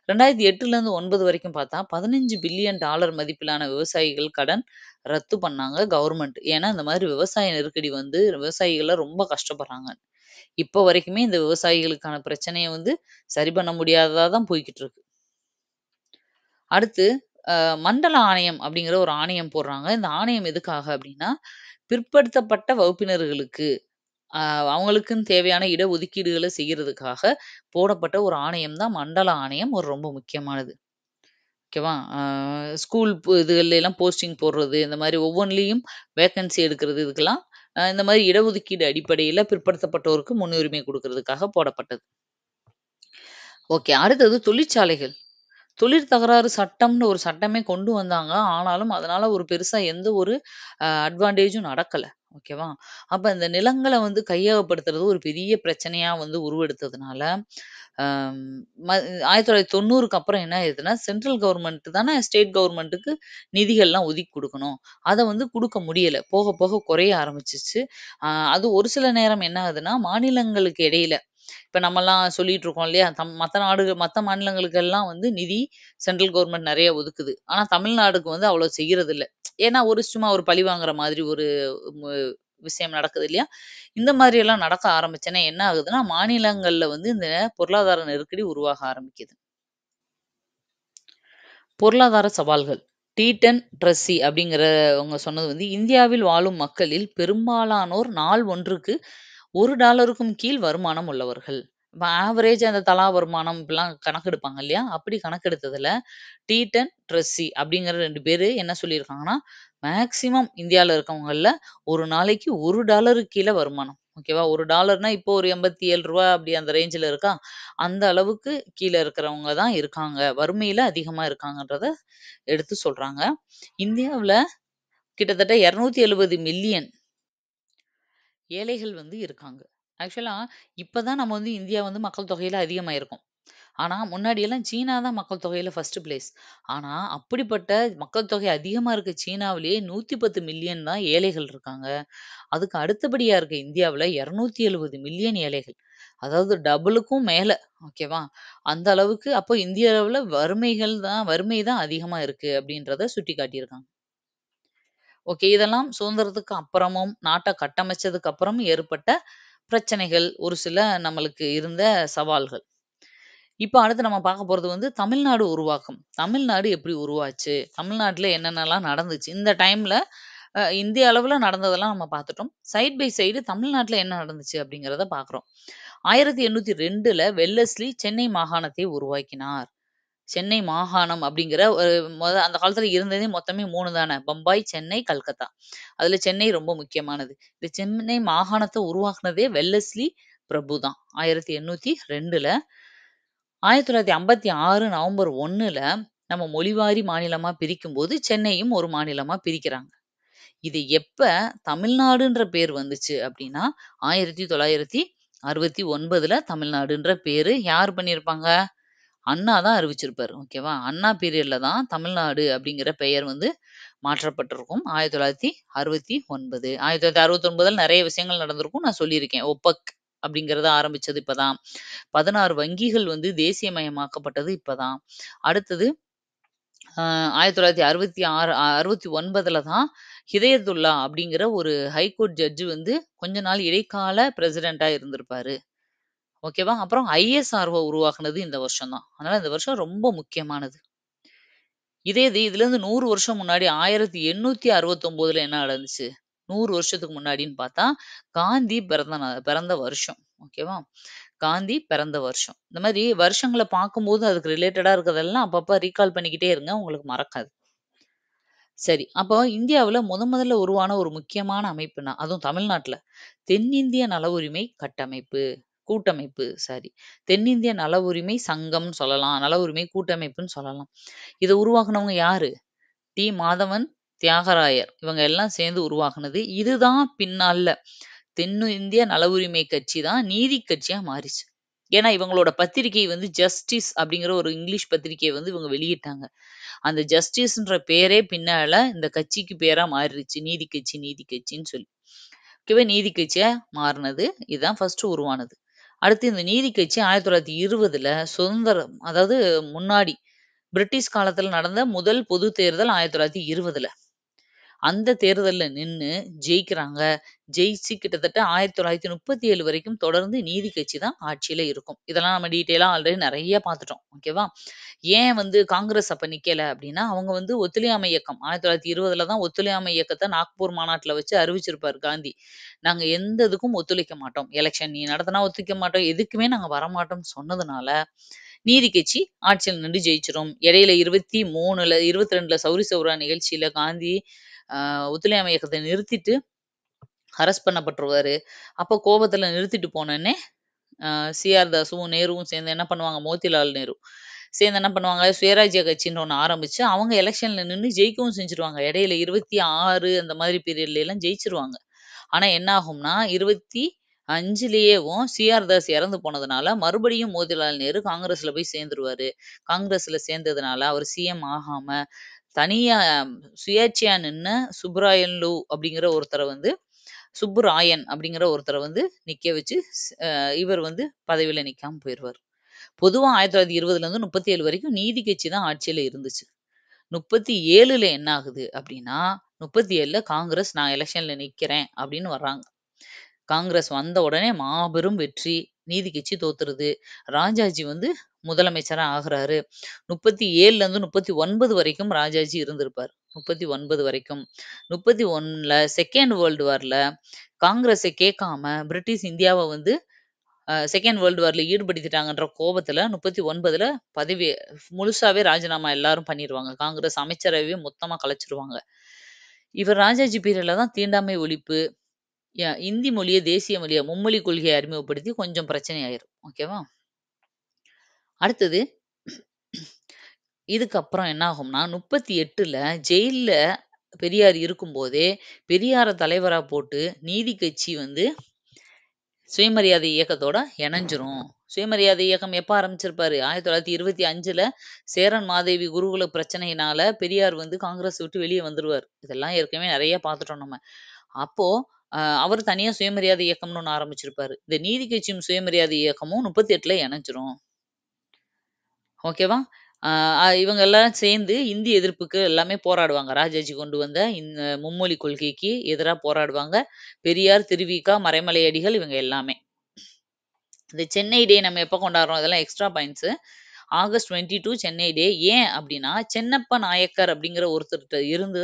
2008லேருந்து 9 வரைக்கும் பார்த்தா, $15 பில்லியன் மதிப்பிலான விவசாயிகள் கடன் ரத்து பண்ணாங்க கவர்மெண்ட். ஏன்னா, இந்த மாரி விவசாய நெருக்கடி வந்து விவசாயிகள்லாம் ரொம்ப கஷ்டப்படுறாங்க. இப்போ வரைக்குமே இந்த விவசாயிகளுக்கான பிரச்சனைய வந்து சரி பண்ண முடியாததா தான் போய்க்கிட்டு இருக்கு. அடுத்து அ மண்டல ஆணையம் அப்படிங்கிற ஒரு ஆணையம் போடுறாங்க. இந்த ஆணையம் எதுக்காக அப்படின்னா, பிற்படுத்தப்பட்ட வகுப்பினர்களுக்கு அ அவங்களுக்குன்னு தேவையான இடஒதுக்கீடுகள செய்யறதுக்காக போடப்பட்ட ஒரு ஆணையம் தான் மண்டல ஆணையம். ஒரு ரொம்ப முக்கியமானது. ஓகேவா? ஸ்கூல் இதுகள்லாம் போஸ்டிங் போடுறது, இந்த மாரி ஒவ்வொன்லயும் வேக்கன்சி எடுக்கிறது இதுக்கெல்லாம் இந்த மாரி இடஒதுக்கீடு அடிப்படையில பிற்படுத்தப்பட்டோருக்கு முன்னுரிமை குடுக்குறதுக்காக போடப்பட்டது. ஓகே. அடுத்தது தொழிற்சாலைகள். தொழிற் தகராறு சட்டம்னு ஒரு சட்டமே கொண்டு வந்தாங்க. ஆனாலும் அதனால ஒரு பெருசா எந்த ஒரு அட்வான்டேஜும் நடக்கல. ஓகேவா? அப்ப இந்த நிலங்கள வந்து கையகப்படுத்துறது ஒரு பெரிய பிரச்சனையா வந்து உருவெடுத்ததுனால, அம் ம 1990க்கு அப்புறம் என்ன ஆயிருதுன்னா, சென்ட்ரல் கவர்மெண்ட் தானே ஸ்டேட் கவர்மெண்ட்டுக்கு நிதிகள்லாம் ஒதுக்கி குடுக்கணும். அத வந்து குடுக்க முடியல. போக போக குறைய ஆரம்பிச்சுச்சு. அது ஒரு சில நேரம் என்ன ஆகுதுன்னா, மாநிலங்களுக்கு இடையில இப்ப நம்மலாம் சொல்லிட்டு இருக்கோம் இல்லையா? மத்த மாநிலங்களுக்கெல்லாம் வந்து நிதி சென்ட்ரல் கவர்மெண்ட் நெறைய ஒதுக்குது. ஆனா தமிழ்நாடுக்கு வந்து அவ்வளோ செய்யறதில்ல. ஏன்னா சும்மா ஒரு பழி வாங்குற மாதிரி ஒரு மு விஷயம் நடக்குது இல்லையா? இந்த மாதிரியெல்லாம் நடக்க ஆரம்பிச்சோனே என்ன ஆகுதுன்னா, மாநிலங்கள்ல வந்து இந்த பொருளாதார நெருக்கடி உருவாக ஆரம்பிக்குது. பொருளாதார சவால்கள். டி10 ட்ரஸ்ஸி அப்படிங்கிறவங்க சொன்னது வந்து, இந்தியாவில் வாழும் மக்களில் பெரும்பாலானோர் நாள் ஒன்றுக்கு $1க்கும் கீழ் வருமானம் உள்ளவர்கள். இப்ப ஆவரேஜ் அந்த தலா வருமானம் இப்படிலாம் கணக்கெடுப்பாங்க இல்லையா? அப்படி கணக்கெடுத்ததுல டி10 ட்ரஸ்ஸி அப்படிங்கிற 2 பேரு என்ன சொல்லியிருக்காங்கன்னா, மேக்ஸிமம் இந்தியால இருக்கவங்கள்ல ஒரு நாளைக்கு $1க்கு கீழ வருமானம். ஓகேவா? $1ன்னா இப்போ ஒரு ரூ. 87 அப்படி அந்த ரேஞ்சுல இருக்கா? அந்த அளவுக்கு கீழ இருக்கிறவங்க தான் இருக்காங்க. வறுமையில அதிகமா இருக்காங்கன்றத எடுத்து சொல்றாங்க. இந்தியாவுல கிட்டத்தட்ட 270 மில்லியன் ஏழைகள் வந்து இருக்காங்க. ஆக்சுவலா இப்ப தான் நம்ம வந்து இந்தியா வந்து மக்கள் தொகையில அதிகமாயிருக்கோம். ஆனா, முன்னாடியெல்லாம் சீனா தான் மக்கள் தொகையில ஃபர்ஸ்ட் பிளேஸ். ஆனா, அப்படிப்பட்ட மக்கள் தொகை அதிகமா இருக்க சீனாவிலேயே 110 மில்லியன் தான் ஏழைகள் இருக்காங்க. அதுக்கு அடுத்தபடியா இருக்க இந்தியாவுல 270 மில்லியன் ஏழைகள். அதாவது டபுளுக்கும் மேல. ஓகேவா? அந்த அளவுக்கு அப்போ இந்தியாவுல வறுமை தான் அதிகமா இருக்கு அப்படின்றத சுட்டிக்காட்டியிருக்காங்க. ஓகே. இதெல்லாம் சுதந்திரத்துக்கு அப்புறமும், நாட்ட கட்டமைச்சதுக்கு அப்புறம் ஏற்பட்ட பிரச்சனைகள், ஒரு சில நம்மளுக்கு இருந்த சவால்கள். இப்ப அடுத்து நம்ம பார்க்க போறது வந்து தமிழ்நாடு உருவாக்கம். தமிழ்நாடு எப்படி உருவாச்சு? தமிழ்நாட்டுல என்னென்னலாம் நடந்துச்சு? இந்த டைம்ல இந்திய அளவுல நடந்ததெல்லாம் நம்ம பார்த்துட்டோம். சைட் பை சைடு தமிழ்நாட்டுல என்ன நடந்துச்சு அப்படிங்கிறத பார்க்குறோம். 1802ல வெல்லஸ்லி சென்னை மாகாணத்தை உருவாக்கினார். சென்னை மாகாணம் அப்படிங்கிற ஒரு அந்த காலத்துல இருந்ததே மொத்தமே 3 தானே. பம்பாய், சென்னை, கல்கத்தா. அதுல சென்னை ரொம்ப முக்கியமானது. இந்த சென்னை மாகாணத்த உருவாக்குனதே வெல்லஸ்லி பிரபு தான். 1802ல 1956 நவம்பர் 1ல நம்ம மொழிவாரி மாநிலமா பிரிக்கும்போது, சென்னையும் ஒரு மாநிலமா பிரிக்கிறாங்க. இது எப்ப தமிழ்நாடுன்ற பேர் வந்துச்சு அப்டின்னா, 1969ல தமிழ்நாடுன்ற பேரு யார் பண்ணியிருப்பாங்க? அண்ணா தான் அறிவிச்சிருப்பாரு. ஓகேவா? அண்ணா பீரியட்ல தான் தமிழ்நாடு அப்படிங்கிற பெயர் வந்து மாற்றப்பட்டிருக்கும். 1969. 1969ல நெறைய விஷயங்கள் நடந்திருக்கும். நான் சொல்லியிருக்கேன். ஒப்பக் அப்படிங்கிறது ஆரம்பிச்சது இப்பதான். 16 வங்கிகள் வந்து தேசியமயமாக்கப்பட்டது இப்பதான். அடுத்தது 1966 69ல தான் ஹிதயத்துல்லா அப்படிங்கிற ஒரு ஹைகோர்ட் ஜட்ஜ் வந்து கொஞ்ச நாள் இடைக்கால பிரசிடென்ட்டா இருந்திருப்பாரு. ஓகேவா? அப்புறம் ஐஎஸ்ஆர்ஓ உருவாக்குனது இந்த வருஷம் தான். அதனால இந்த வருஷம் ரொம்ப முக்கியமானது. இதே இது இதுலேருந்து 100 வருஷம் முன்னாடி 1869ல என்ன நடந்துச்சு? 100 வருஷத்துக்கு முன்னாடின்னு பார்த்தா, காந்தி பிறந்த வருஷம். ஓகேவா? காந்தி பிறந்த வருஷம். இந்த மாரி வருஷங்கள பார்க்கும்போது அதுக்கு ரிலேட்டடா இருக்கிறதெல்லாம் அப்பப்ப ரீகால் பண்ணிக்கிட்டே இருங்க. உங்களுக்கு மறக்காது. சரி. அப்போ இந்தியாவுல முதல்ல உருவான ஒரு முக்கியமான அமைப்புனா, அதுவும் தமிழ்நாட்டுல, தென்னிந்திய நல உரிமை கூட்டமைப்பு. தென்னிந்திய நல உரிமை சங்கம்னு சொல்லலாம். நல உரிமை கூட்டமைப்புன்னு சொல்லலாம். இத உருவாக்குனவங்க யாரு? மாதவன், தியாகராயர் இவங்க எல்லாம் சேர்ந்து உருவாக்குனது. இதுதான் பின்னால தென்னிந்திய நல உரிமை கட்சி தான் நீதி கட்சியா மாறிச்சு. ஏன்னா இவங்களோட பத்திரிகை வந்து ஜஸ்டிஸ் அப்படிங்கிற ஒரு இங்கிலீஷ் பத்திரிகைய வந்து இவங்க வெளியிட்டாங்க. அந்த ஜஸ்டிஸ்ன்ற பேரே பின்னால இந்த கட்சிக்கு பேரா மாறிடுச்சு. நீதி கட்சின்னு சொல்லி. ஓகேவா? நீதி கட்சியா மாறுனது. இதுதான் ஃபர்ஸ்ட் உருவானது. அடுத்து இந்த நீதி கட்சி 1920ல சுதந்திரம் அதாவது முன்னாடி பிரிட்டிஷ் காலத்துல நடந்த முதல் பொது தேர்தல் 1920ல. அந்த தேர்தல்ல நின்னு ஜெயிக்கிறாங்க. ஜெயிச்சு கிட்டத்தட்ட 1937 வரைக்கும் தொடர்ந்து நீதி கட்சி தான் ஆட்சியில இருக்கும். இதெல்லாம் நம்ம டீட்டெயிலா ஆல்ரெடி நெறைய பார்த்துட்டோம். ஓகேவா? ஏன் வந்து காங்கிரஸ் அப்ப நிக்கல அப்டின்னா, அவங்க வந்து ஒத்துழையாமை இயக்கம் 1920ல தான் ஒத்துழையாமை இயக்கத்த நாக்பூர் மாநாட்டுல வச்சு அறிவிச்சிருப்பாரு காந்தி. நாங்க எந்த இதுக்கும் ஒத்துழைக்க மாட்டோம். எலக்ஷன் நீ நடத்தினா ஒத்துழைக்க மாட்டோம். எதுக்குமே நாங்க வரமாட்டோம்னு சொன்னதுனால, நீதி கட்சி ஆட்சியில நின்று ஜெயிச்சிரும். இடையில 22ல சௌரி சௌரா நிகழ்ச்சியில காந்தி அ ஒத்துழையாமை இயக்கத்த நிறுத்திட்டு அரெஸ்ட் பண்ணப்பட்டுருவாரு. அப்போ கோபத்துல நிறுத்திட்டு போனோனே, அ சி.ஆர். தாஸும், நேருவும் சேர்ந்து என்ன பண்ணுவாங்க, மோத்திலால் நேரு சேர்ந்து என்ன பண்ணுவாங்க, சுயராஜ்ய கட்சின்னு ஒண்ணு ஆரம்பிச்சு, அவங்க எலக்ஷன்ல நின்னு ஜெயிக்கவும் செஞ்சுருவாங்க. இடையில 26 அந்த மாதிரி பீரியட்ல எல்லாம் ஜெயிச்சுருவாங்க. ஆனா என்ன ஆகும்னா, 25லயேவும் சி.ஆர். தாஸ் இறந்து போனதுனால, மறுபடியும் மோதிலால் நேரு காங்கிரஸ்ல போய் சேர்ந்துருவாரு. காங்கிரஸ்ல சேர்ந்ததுனால, அவர் சிஎம் ஆகாம, தனியா சுயேட்சையா நின்ன சுப்புராயன் அப்படிங்கிற ஒருத்தர வந்து நிக்க வச்சு, இவர் வந்து பதவியில நிக்காம போயிருவாரு. பொதுவா 1920லேருந்து 37 வரைக்கும் நீதி கட்சி தான் ஆட்சியில இருந்துச்சு. 37ல என்ன ஆகுது அப்படின்னா, 37ல காங்கிரஸ் நான் எலக்ஷன்ல நிக்கிறேன் அப்படின்னு வர்றாங்க. காங்கிரஸ் வந்த உடனே மாபெரும் வெற்றி. நீதி கட்சி தோத்துருது. ராஜாஜி வந்து முதலமைச்சரா ஆகுறாரு. 37லேருந்து 39 வரைக்கும் ராஜாஜி இருந்திருப்பார். 39 வரைக்கும். 31ல செகண்ட் வேர்ல்டு வார்ல காங்கிரஸ கேட்காம பிரிட்டிஷ் இந்தியாவ வந்து செகண்ட் வேர்ல்டு வார்ல ஈடுபடுத்திட்டாங்கன்ற கோவத்துல 39ல பதவி முழுசாவே ராஜினாமா எல்லாரும் பண்ணிருவாங்க. காங்கிரஸ் அமைச்சரவையே மொத்தமா கலைச்சிருவாங்க. இவர் ராஜாஜி பீரியட்ல தான் தீண்டாமை ஒழிப்பு, இந்தி மொழிய தேசிய மொழியா மும்மொழி கொள்கையை அறிமுகப்படுத்தி கொஞ்சம் பிரச்சனை ஆயிரும். ஓகேவா? அடுத்தது இதுக்கப்புறம் என்ன ஆகும்னா 38ல ஜெயில்ல பெரியார் இருக்கும்போதே, பெரியார தலைவரா போட்டு நீதி கட்சி வந்து சுயமரியாதை இயக்கத்தோட இணைஞ்சிரும். சுயமரியாதை இயக்கம் எப்ப ஆரம்பிச்சிருப்பாரு? 1925ல சேரன் மாதேவி குருகுல பிரச்சனையினால பெரியார் வந்து காங்கிரஸ் விட்டு வெளிய வந்துருவாரு. இதெல்லாம் ஏற்கனவே நெறைய பார்த்துட்டோம் நம்ம. அப்போ அவரு தனியா சுயமரியாதை இயக்கம்னு ஒண்ணு ஆரம்பிச்சிருப்பாரு. இந்த நீதி கட்சியும் சுயமரியாதை இயக்கமும் 38ல இணைஞ்சிரும். ஓகேவா? ஆ இவங்க எல்லாம் சேர்ந்து இந்தி எதிர்ப்புக்கு எல்லாமே போராடுவாங்க. ராஜாஜி கொண்டு வந்த இந்த மும்மொழி கொள்கைக்கு எதிரா போராடுவாங்க. பெரியார், திருவிக, மறைமலையடிகள் இவங்க எல்லாமே. இந்த சென்னை டே நம்ம எப்ப கொண்டாடுறோம்? இதெல்லாம் எக்ஸ்ட்ரா பாயிண்ட்ஸு. ஆகஸ்ட் 22 சென்னை டே. ஏன் அப்டின்னா, சென்னப்ப நாயக்கர் அப்படிங்கிற ஒருத்தர்ட்ட இருந்து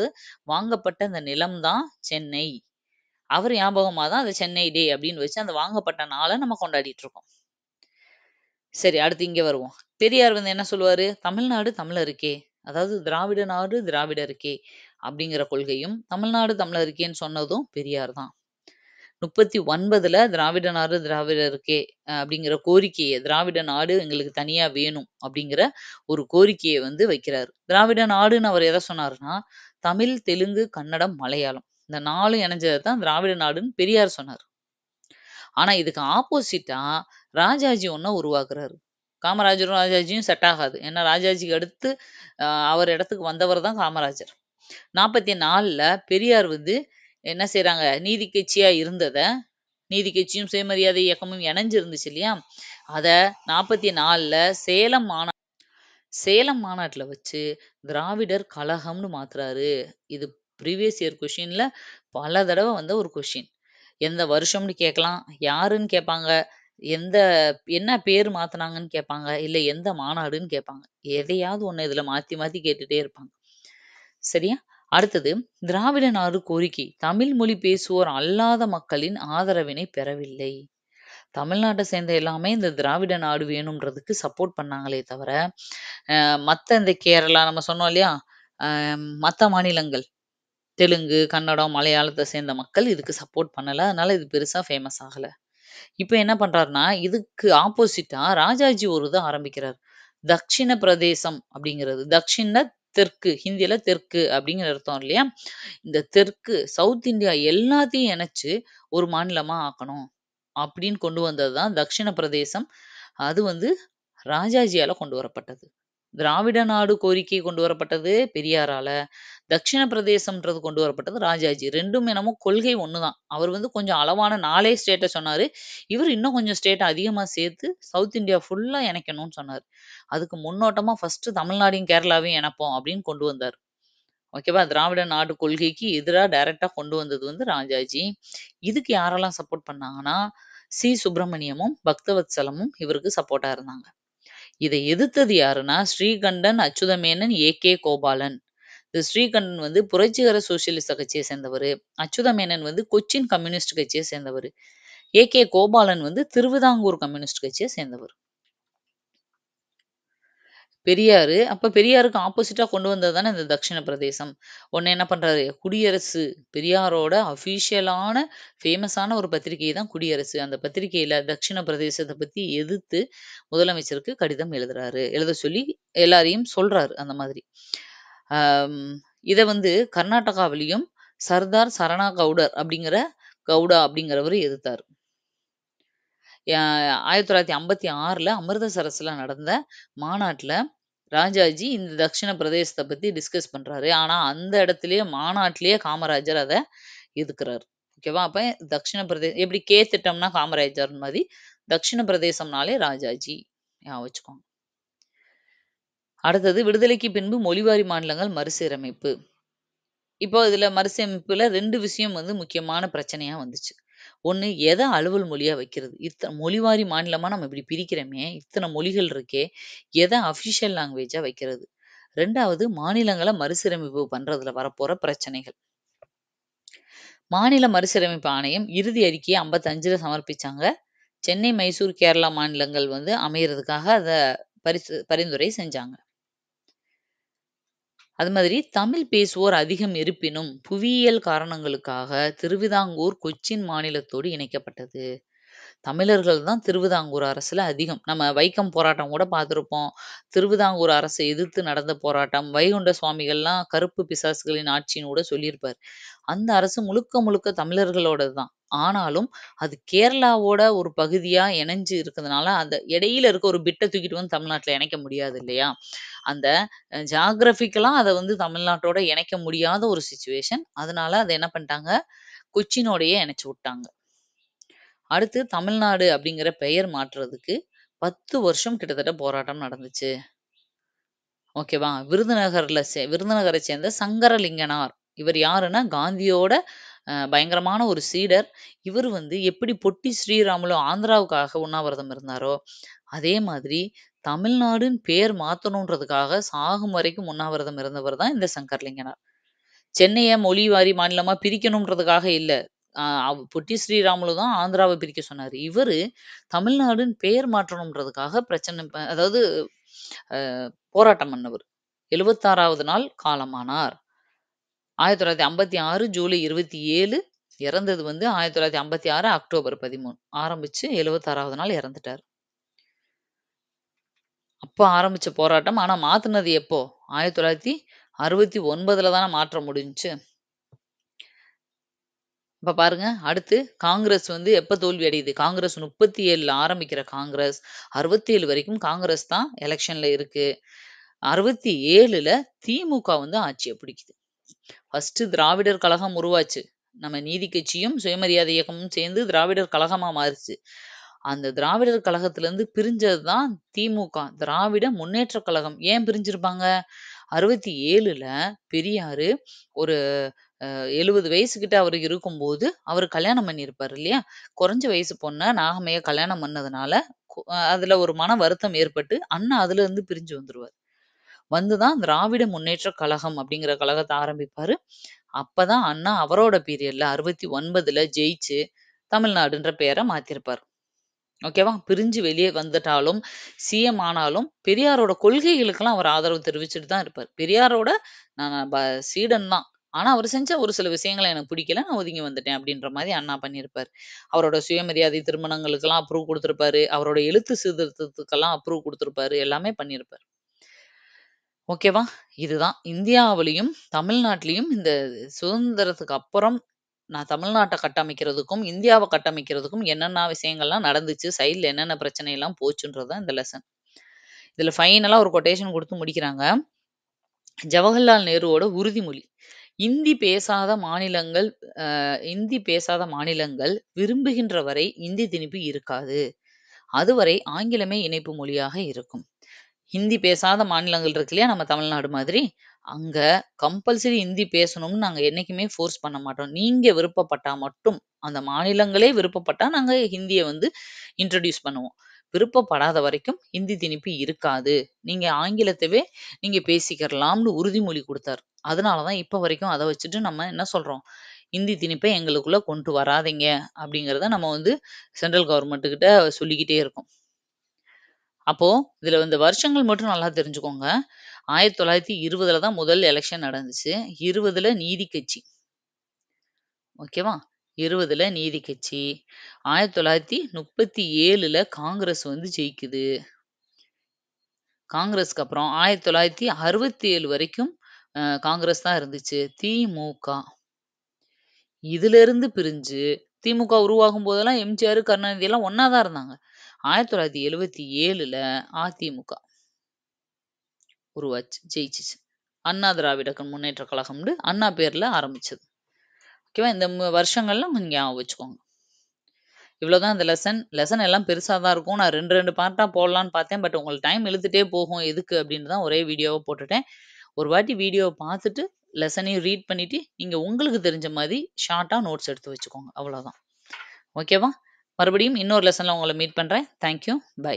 வாங்கப்பட்ட அந்த நிலம் தான் சென்னை. அவர் ஞாபகமா தான் அந்த சென்னை டே அப்படின்னு வச்சு அந்த வாங்கப்பட்ட நாள நம்ம கொண்டாடிட்டு இருக்கோம். சரி, அடுத்து இங்க வருவோம். பெரியார் வந்து என்ன சொல்லுவாரு? தமிழ்நாடு தமிழருக்கே. அதாவது திராவிட நாடு திராவிடருக்கே அப்படிங்கிற கொள்கையும், தமிழ்நாடு தமிழருக்கேன்னு சொன்னதும் பெரியார் தான். 39ல திராவிட நாடு திராவிடருக்கே அப்படிங்கிற கோரிக்கைய, திராவிட நாடு எங்களுக்கு தனியா வேணும் அப்படிங்கிற ஒரு கோரிக்கைய வந்து வைக்கிறாரு. திராவிட நாடுன்னு அவர் எத சொன்னாருன்னா, தமிழ், தெலுங்கு, கன்னடம், மலையாளம். இந்த 4ம் இணைஞ்சத தான் திராவிட நாடுன்னு பெரியார் சொன்னாரு. ஆனா இதுக்கு ஆப்போசிட்டா ராஜாஜி ஒண்ண உருவாக்குறாரு. காமராஜரும், ராஜாஜியும் செட் ஆகாது. ஏன்னா ராஜாஜிக்கு அடுத்து அவர் இடத்துக்கு வந்தவர் தான் காமராஜர். 44ல பெரியார் வந்து என்ன செய்றாங்க, நீதி கட்சியா இருந்தத, நீதி கட்சியும் சுயமரியாதை இயக்கமும் இணைஞ்சு இருந்துச்சு இல்லையா? அத 44ல சேலம் மாநாட்டுல வச்சு திராவிடர் கழகம்னு மாத்துறாரு. இது ப்ரீவியஸ் இயர் கொஸ்டின்ல பல தடவ வந்த ஒரு கொஸ்டின். எந்த வருஷம்னு கேட்கலாம். யாருன்னு கேட்பாங்க. எந்த என்ன பேர் மாத்துனாங்கன்னு கேட்பாங்க. இல்ல எந்த மாநாடுன்னு கேட்பாங்க. எதையாவது ஒண்ணு இதுல மாத்தி மாத்தி கேட்டுட்டே இருப்பாங்க. சரியா? அடுத்தது திராவிட நாடு கோரிக்கை. தமிழ் மொழி பேசுவோர் அல்லாத மக்களின் ஆதரவினை பெறவில்லை. தமிழ்நாட்ட சேர்ந்த எல்லாமே இந்த திராவிட நாடு வேணும்ன்றதுக்கு சப்போர்ட் பண்ணாங்களே தவிர, அ மத்த இந்த கேரளா நம்ம சொன்னோம் இல்லையா? அ மத்த மாநிலங்கள் தெலுங்கு, கன்னடம், மலையாளத்த சேர்ந்த மக்கள் இதுக்கு சப்போர்ட் பண்ணல. அதனால இது பெருசா ஃபேமஸ் ஆகல. இப்ப என்ன பண்றாருன்னா, இதுக்கு ஆப்போசிட்டா ராஜாஜி ஒரு இத ஆரம்பிக்கிறார். தக்ஷிண பிரதேசம் அப்படிங்கிறது. தக்ஷிண தெற்கு. ஹிந்தியில தெற்கு அப்படிங்கிற அர்த்தம் இல்லையா? இந்த தெற்கு, சவுத் இந்தியா எல்லாத்தையும் இணைச்சு ஒரு மாநிலமா ஆக்கணும். அப்படின்னு கொண்டு வந்தது தான் தக்ஷிண பிரதேசம். அது வந்து ராஜாஜியால கொண்டு வரப்பட்டது. திராவிட நாடு கோரிக்கை கொண்டு வரப்பட்டது பெரியாரால. தக்ஷிண பிரதேசம்ன்றது கொண்டு வரப்பட்டது ராஜாஜி. 2ம் என்னமோ கொள்கை ஒண்ணுதான். அவர் வந்து கொஞ்சம் அளவான 4 ஸ்டேட்ட சொன்னாரு. இவரு இன்னும் கொஞ்சம் ஸ்டேட்ட அதிகமா சேர்த்து சவுத் இந்தியா ஃபுல்லா இணைக்கணும்னு சொன்னாரு. அதுக்கு முன்னோட்டமா ஃபர்ஸ்ட்டு தமிழ்நாடையும், கேரளாவையும் இணைப்போம் அப்படின்னு கொண்டு வந்தாரு. ஓகேவா? திராவிட நாடு கொள்கைக்கு எதிரா டைரக்ட்டா கொண்டு வந்தது வந்து ராஜாஜி. இதுக்கு யாரெல்லாம் சப்போர்ட் பண்ணாங்கன்னா, சுப்பிரமணியமும், பக்தவத்சலமும் இவருக்கு சப்போர்ட்டா இருந்தாங்க. இதை எதிர்த்தது யாருன்னா, ஸ்ரீகண்டன், அச்சுதமேனன், ஏ.கே. கோபாலன். இந்த ஸ்ரீகண்டன் வந்து புரட்சிகர சோஷலிச கட்சிய சேர்ந்தவரு. அச்சுதமேனன் வந்து கொச்சின் கம்யூனிஸ்ட் கட்சிய சேர்ந்தவரு. ஏ.கே. கோபாலன் வந்து திருவிதாங்கூர் கம்யூனிஸ்ட் கட்சிய சேர்ந்தவர். பெரியாரு, அப்ப பெரியாருக்கு ஆப்போசிட்டா கொண்டு வந்தது தானே இந்த தக்ஷிண பிரதேசம். உடனே என்ன பண்றாரு, குடியரசு பெரியாரோட அஃபிஷியலான ஃபேமஸான ஒரு பத்திரிகை தான் குடியரசு. அந்த பத்திரிகையில தக்ஷிண பிரதேசத்த பத்தி எதிர்த்து முதலமைச்சருக்கு கடிதம் எழுதுறாரு. எழுத சொல்லி எல்லாரையும் சொல்றாரு அந்த மாதிரி. ஆம், இத வந்து கர்நாடகாவிலயும் சர்தார் சரணா கவுடா அப்படிங்கிறவரு எதிர்த்தாரு. 1956ல அமிர்தசரஸ்ல நடந்த மாநாட்டுல ராஜாஜி இந்த தக்ஷிண பிரதேசத்த பத்தி டிஸ்கஸ் பண்றாரு. ஆனா அந்த இடத்திலேயே மாநாட்டிலேயே காமராஜர் அத எதுக்குறாரு. ஓகேவா? அப்ப தக்ஷிண எப்படி திட்டம்னா காமராஜர் மாரி, தக்ஷிண பிரதேசம்னாலே ராஜாஜி. ஞாபகம் வச்சுக்கோங்க. அடுத்தது விடுதலைக்கு பின்பு மொழிவாரி மாநிலங்கள் மறுசீரமைப்பு. இப்போ இதுல மறுசீரமைப்புல 2 விஷயம் வந்து முக்கியமான பிரச்சனையா வந்துச்சு. ஒண்ணு எத அலுவல் மொழியா வைக்கிறது? மொழிவாரி மாநிலமா நம்ம இப்படி பிரிக்கிறோமே, இத்தன மொழிகள் இருக்கே, எத அஃபிஷியல் லாங்குவேஜா வைக்கிறது? 2வது மாநிலங்கள மறுசீரமைப்பு பண்றதுல வரப்போற பிரச்சனைகள். மாநில மறுசீரமைப்பு ஆணையம் இறுதி அறிக்கைய 55ல சமர்ப்பிச்சாங்க. சென்னை, மைசூர், கேரளா மாநிலங்கள் வந்து அமையறதுக்காக அத பரிந்துரை செஞ்சாங்க. அது மாதிரி தமிழ் பேசுவோர் அதிகம் இருப்பினும், புவியியல் காரணங்களுக்காக திருவிதாங்கூர் கொச்சின் மாநிலத்தோடு இணைக்கப்பட்டது. தமிழர்கள் தான் திருவிதாங்கூர் அரசுல அதிகம். நம்ம வைக்கம் போராட்டம் கூட பார்த்திருப்போம். திருவிதாங்கூர் அரச எதிர்த்து நடந்த போராட்டம். வைகுண்ட சுவாமிகள்லாம் கருப்பு பிசாசுகளின் ஆட்சின்னு கூட சொல்லியிருப்பாரு. அந்த அரசு முழுக்க முழுக்க தமிழர்களோடது தான். ஆனாலும் அது கேரளாவோட ஒரு பகுதியா இணைஞ்சு இருக்கிறதுனால, அந்த இடையில இருக்க ஒரு பிட்ட தூக்கிட்டு வந்து தமிழ்நாட்டுல இணைக்க முடியாது இல்லையா? அந்த ஜியோகிராபிக்கலா அத வந்து தமிழ்நாட்டோட இணைக்க முடியாத ஒரு சிச்சுவேஷன். அதனால அத என்ன பண்ணிட்டாங்க, கொச்சினோடயே இணைச்சு விட்டாங்க. அடுத்து தமிழ்நாடு அப்படிங்கிற பெயர் மாற்றுறதுக்கு 10 வருஷம் கிட்டத்தட்ட போராட்டம் நடந்துச்சு. ஓகேவா? விருதுநகரை சேர்ந்த சங்கரலிங்கனார். இவர் யாருன்னா, காந்தியோட பயங்கரமான ஒரு சீடர். இவரு வந்து எப்படி பொட்டி ஸ்ரீராமுலு ஆந்திராவுக்காக உண்ணாவிரதம் இருந்தாரோ, அதே மாதிரி தமிழ்நாடுன்னு பேர் மாத்தணுன்றதுக்காக சாகும் வரைக்கும் உண்ணாவிரதம் இருந்தவர் தான் இந்த சங்கரலிங்கனார். சென்னைய மொழிவாரி மாநிலமா பிரிக்கணும்ன்றதுக்காக இல்ல. பொட்டி ஸ்ரீராமுலு தான் ஆந்திராவ பிரிக்க சொன்னாரு. இவரு தமிழ்நாடுன்னு பெயர் மாற்றணும்ன்றதுக்காக பிரச்சனை அதாவது அ போராட்டம் பண்ணவரு. 76வது நாள் காலமானார். 1956 ஜூலை 27 இறந்தது வந்து 1956 அக்டோபர் 13 ஆரம்பிச்சு 76வது நாள் இறந்துட்டாரு. அப்ப ஆரம்பிச்ச போராட்டம். ஆனா மாத்துனது எப்போ? 1969ல தான மாற்ற முடிஞ்சுச்சு. இப்ப பாருங்க, அடுத்து காங்கிரஸ் வந்து எப்ப தோல்வி அடையுது? காங்கிரஸ் 37ல ஆரம்பிக்கிற காங்கிரஸ், 67 வரைக்கும் காங்கிரஸ் தான் எலக்ஷன்ல இருக்கு. 67ல திமுக வந்து ஆட்சிய பிடிக்குது. ஃபர்ஸ்ட்டு திராவிடர் கழகம் உருவாச்சு. நம்ம நீதி கட்சியும், சுயமரியாதை இயக்கமும் சேர்ந்து திராவிடர் கழகமா மாறுச்சு. அந்த திராவிடர் கழகத்திலருந்து பிரிஞ்சது தான் திமுக. திராவிட முன்னேற்றக் கழகம். ஏன் பிரிஞ்சிருப்பாங்க? 67ல பெரியாரு ஒரு 70 வயசுகிட்ட அவருக்கு இருக்கும்போது, அவரு கல்யாணம் பண்ணியிருப்பாரு இல்லையா? குறைஞ்ச வயசு பொண்ண நாகம்மைய கல்யாணம் பண்ணதுனால, அதுல ஒரு மன வருத்தம் ஏற்பட்டு, அண்ணா அதுலருந்து பிரிஞ்சு வந்துருவாரு. வந்து தான் திராவிட முன்னேற்றக் கழகம் அப்படிங்கிற கழகத்த ஆரம்பிப்பாரு. அப்பதான் அண்ணா அவரோட பீரியட்ல 69ல ஜெயிச்சு, தமிழ்நாடுன்ற பேர மாத்திருப்பாரு. ஓகேவா? பிரிஞ்சு வெளிய வந்துட்டாலும், சிஎம் ஆனாலும், பெரியாரோட கொள்கைகளுக்கெல்லாம் அவர் ஆதரவு தெரிவிச்சுட்டு தான் இருப்பாரு. பெரியாரோட நான் சீடன் தான். ஆனா, அவரு செஞ்ச ஒரு சில விஷயங்கள் எனக்கு பிடிக்கல. நான் ஒதுங்கி வந்துட்டேன் அப்படின்ற மாரி அண்ணா பண்ணியிருப்பாரு. அவரோட சுயமரியாதை திருமணங்களுக்கெல்லாம் அப்ரூவ் குடுத்திருப்பாரு. அவரோட எழுத்து சீர்திருத்தத்துக்கெல்லாம் அப்ரூவ் குடுத்திருப்பாரு. எல்லாமே பண்ணியிருப்பாரு. ஓகேவா? இதுதான் இந்தியாவிலயும், தமிழ்நாட்டிலயும் இந்த சுதந்திரத்துக்கு அப்புறம் நான் தமிழ்நாட்ட கட்டமைக்கிறதுக்கும், இந்தியாவ கட்டமைக்கிறதுக்கும் என்னென்ன விஷயங்கள்லாம் நடந்துச்சு, சைட்ல என்னென்ன பிரச்சனைலாம் போச்சுன்றது தான் இந்த லெசன். இதுல ஃபைனலா ஒரு கொட்டேஷன் குடுத்து முடிக்கிறாங்க. ஜவஹர்லால் நேருவோட உறுதிமொழி. இந்தி பேசாத மாநிலங்கள் இந்தி பேசாத மாநிலங்கள் விரும்புகின்ற வரை இந்தி திணிப்பு இருக்காது. அதுவரை ஆங்கிலமே இணைப்பு மொழியாக இருக்கும். ஹிந்தி பேசாத மாநிலங்கள் இருக்கு இல்லையா? நம்ம தமிழ்நாடு மாதிரி. அங்க கம்பல்சரி ஹிந்தி பேசணும்னு நாங்க என்னைக்குமே ஃபோர்ஸ் பண்ண மாட்டோம். நீங்க விருப்பப்பட்டா மட்டும், அந்த மாநிலங்களே விருப்பப்பட்டா நாங்க ஹிந்திய வந்து இன்ட்ரோடியூஸ் பண்ணுவோம். விருப்பப்படாத வரைக்கும் ஹிந்தி திணிப்பு இருக்காது. நீங்க ஆங்கிலத்தவே நீங்க பேசிக்கிறலாம்னு உறுதிமொழி குடுத்தாரு. அதனால தான் இப்ப வரைக்கும் அத வச்சுட்டு நம்ம என்ன சொல்றோம்? "இந்தி திணிப்ப எங்களுக்குள்ள கொண்டு வராதீங்க" அப்படிங்கிறத நம்ம வந்து சென்ட்ரல் கவர்ன்மெண்ட் கிட்ட சொல்லிக்கிட்டே இருக்கோம். அப்போ இதுல இந்த வருஷங்கள் மட்டும் நல்லா தெரிஞ்சுக்கோங்க. 1920ல தான் முதல் எலக்ஷன் நடந்துச்சு. 20ல நீதி கட்சி. ஓகேவா? 20ல நீதி கட்சி. 1937ல காங்கிரஸ் வந்து ஜெயிக்குது. காங்கிரஸ்க்கு அப்புறம் 1967 வரைக்கும் காங்கிரஸ் தான் இருந்துச்சு. திமுக. இதிலிருந்து பிரிஞ்சு திமுக உருவாகும் போதெல்லாம் எம்ஜிஆர், கருணாநிதி எல்லாம் ஒண்ணா தான் இருந்தாங்க. 1977ல அதிமுக உருவாச்சு, ஜெயிச்சுச்சு. அண்ணா திராவிட முன்னேற்ற கழகம்னு அண்ணா பேர்ல ஆரம்பிச்சது. ஓகேவா? இந்த வருஷங்கள்ல கொஞ்சம் ஞாபகம் வச்சுக்கோங்க. இவ்வளோதான் இந்த லெசன். லெசன் எல்லாம் பெருசா தான் இருக்கும். நான் 2, 2 பார்ட்டா போடலான்னு பார்த்தேன். பட் உங்களுக்கு டைம் இழுத்துட்டே போகும். எதுக்கு அப்படின்னு தான் ஒரே வீடியோவா போட்டுட்டேன். ஒரு வாட்டி வீடியோவ பார்த்துட்டு, லெசனையும் ரீட் பண்ணிட்டு, நீங்க உங்களுக்கு தெரிஞ்ச மாரி ஷார்ட்டா நோட்ஸ் எடுத்து வச்சுக்கோங்க. அவ்வளோதான். ஓகேவா? மறுபடியும் இன்னொரு லெசன்ல உங்கள மீட் பண்றேன். Thank you. பை.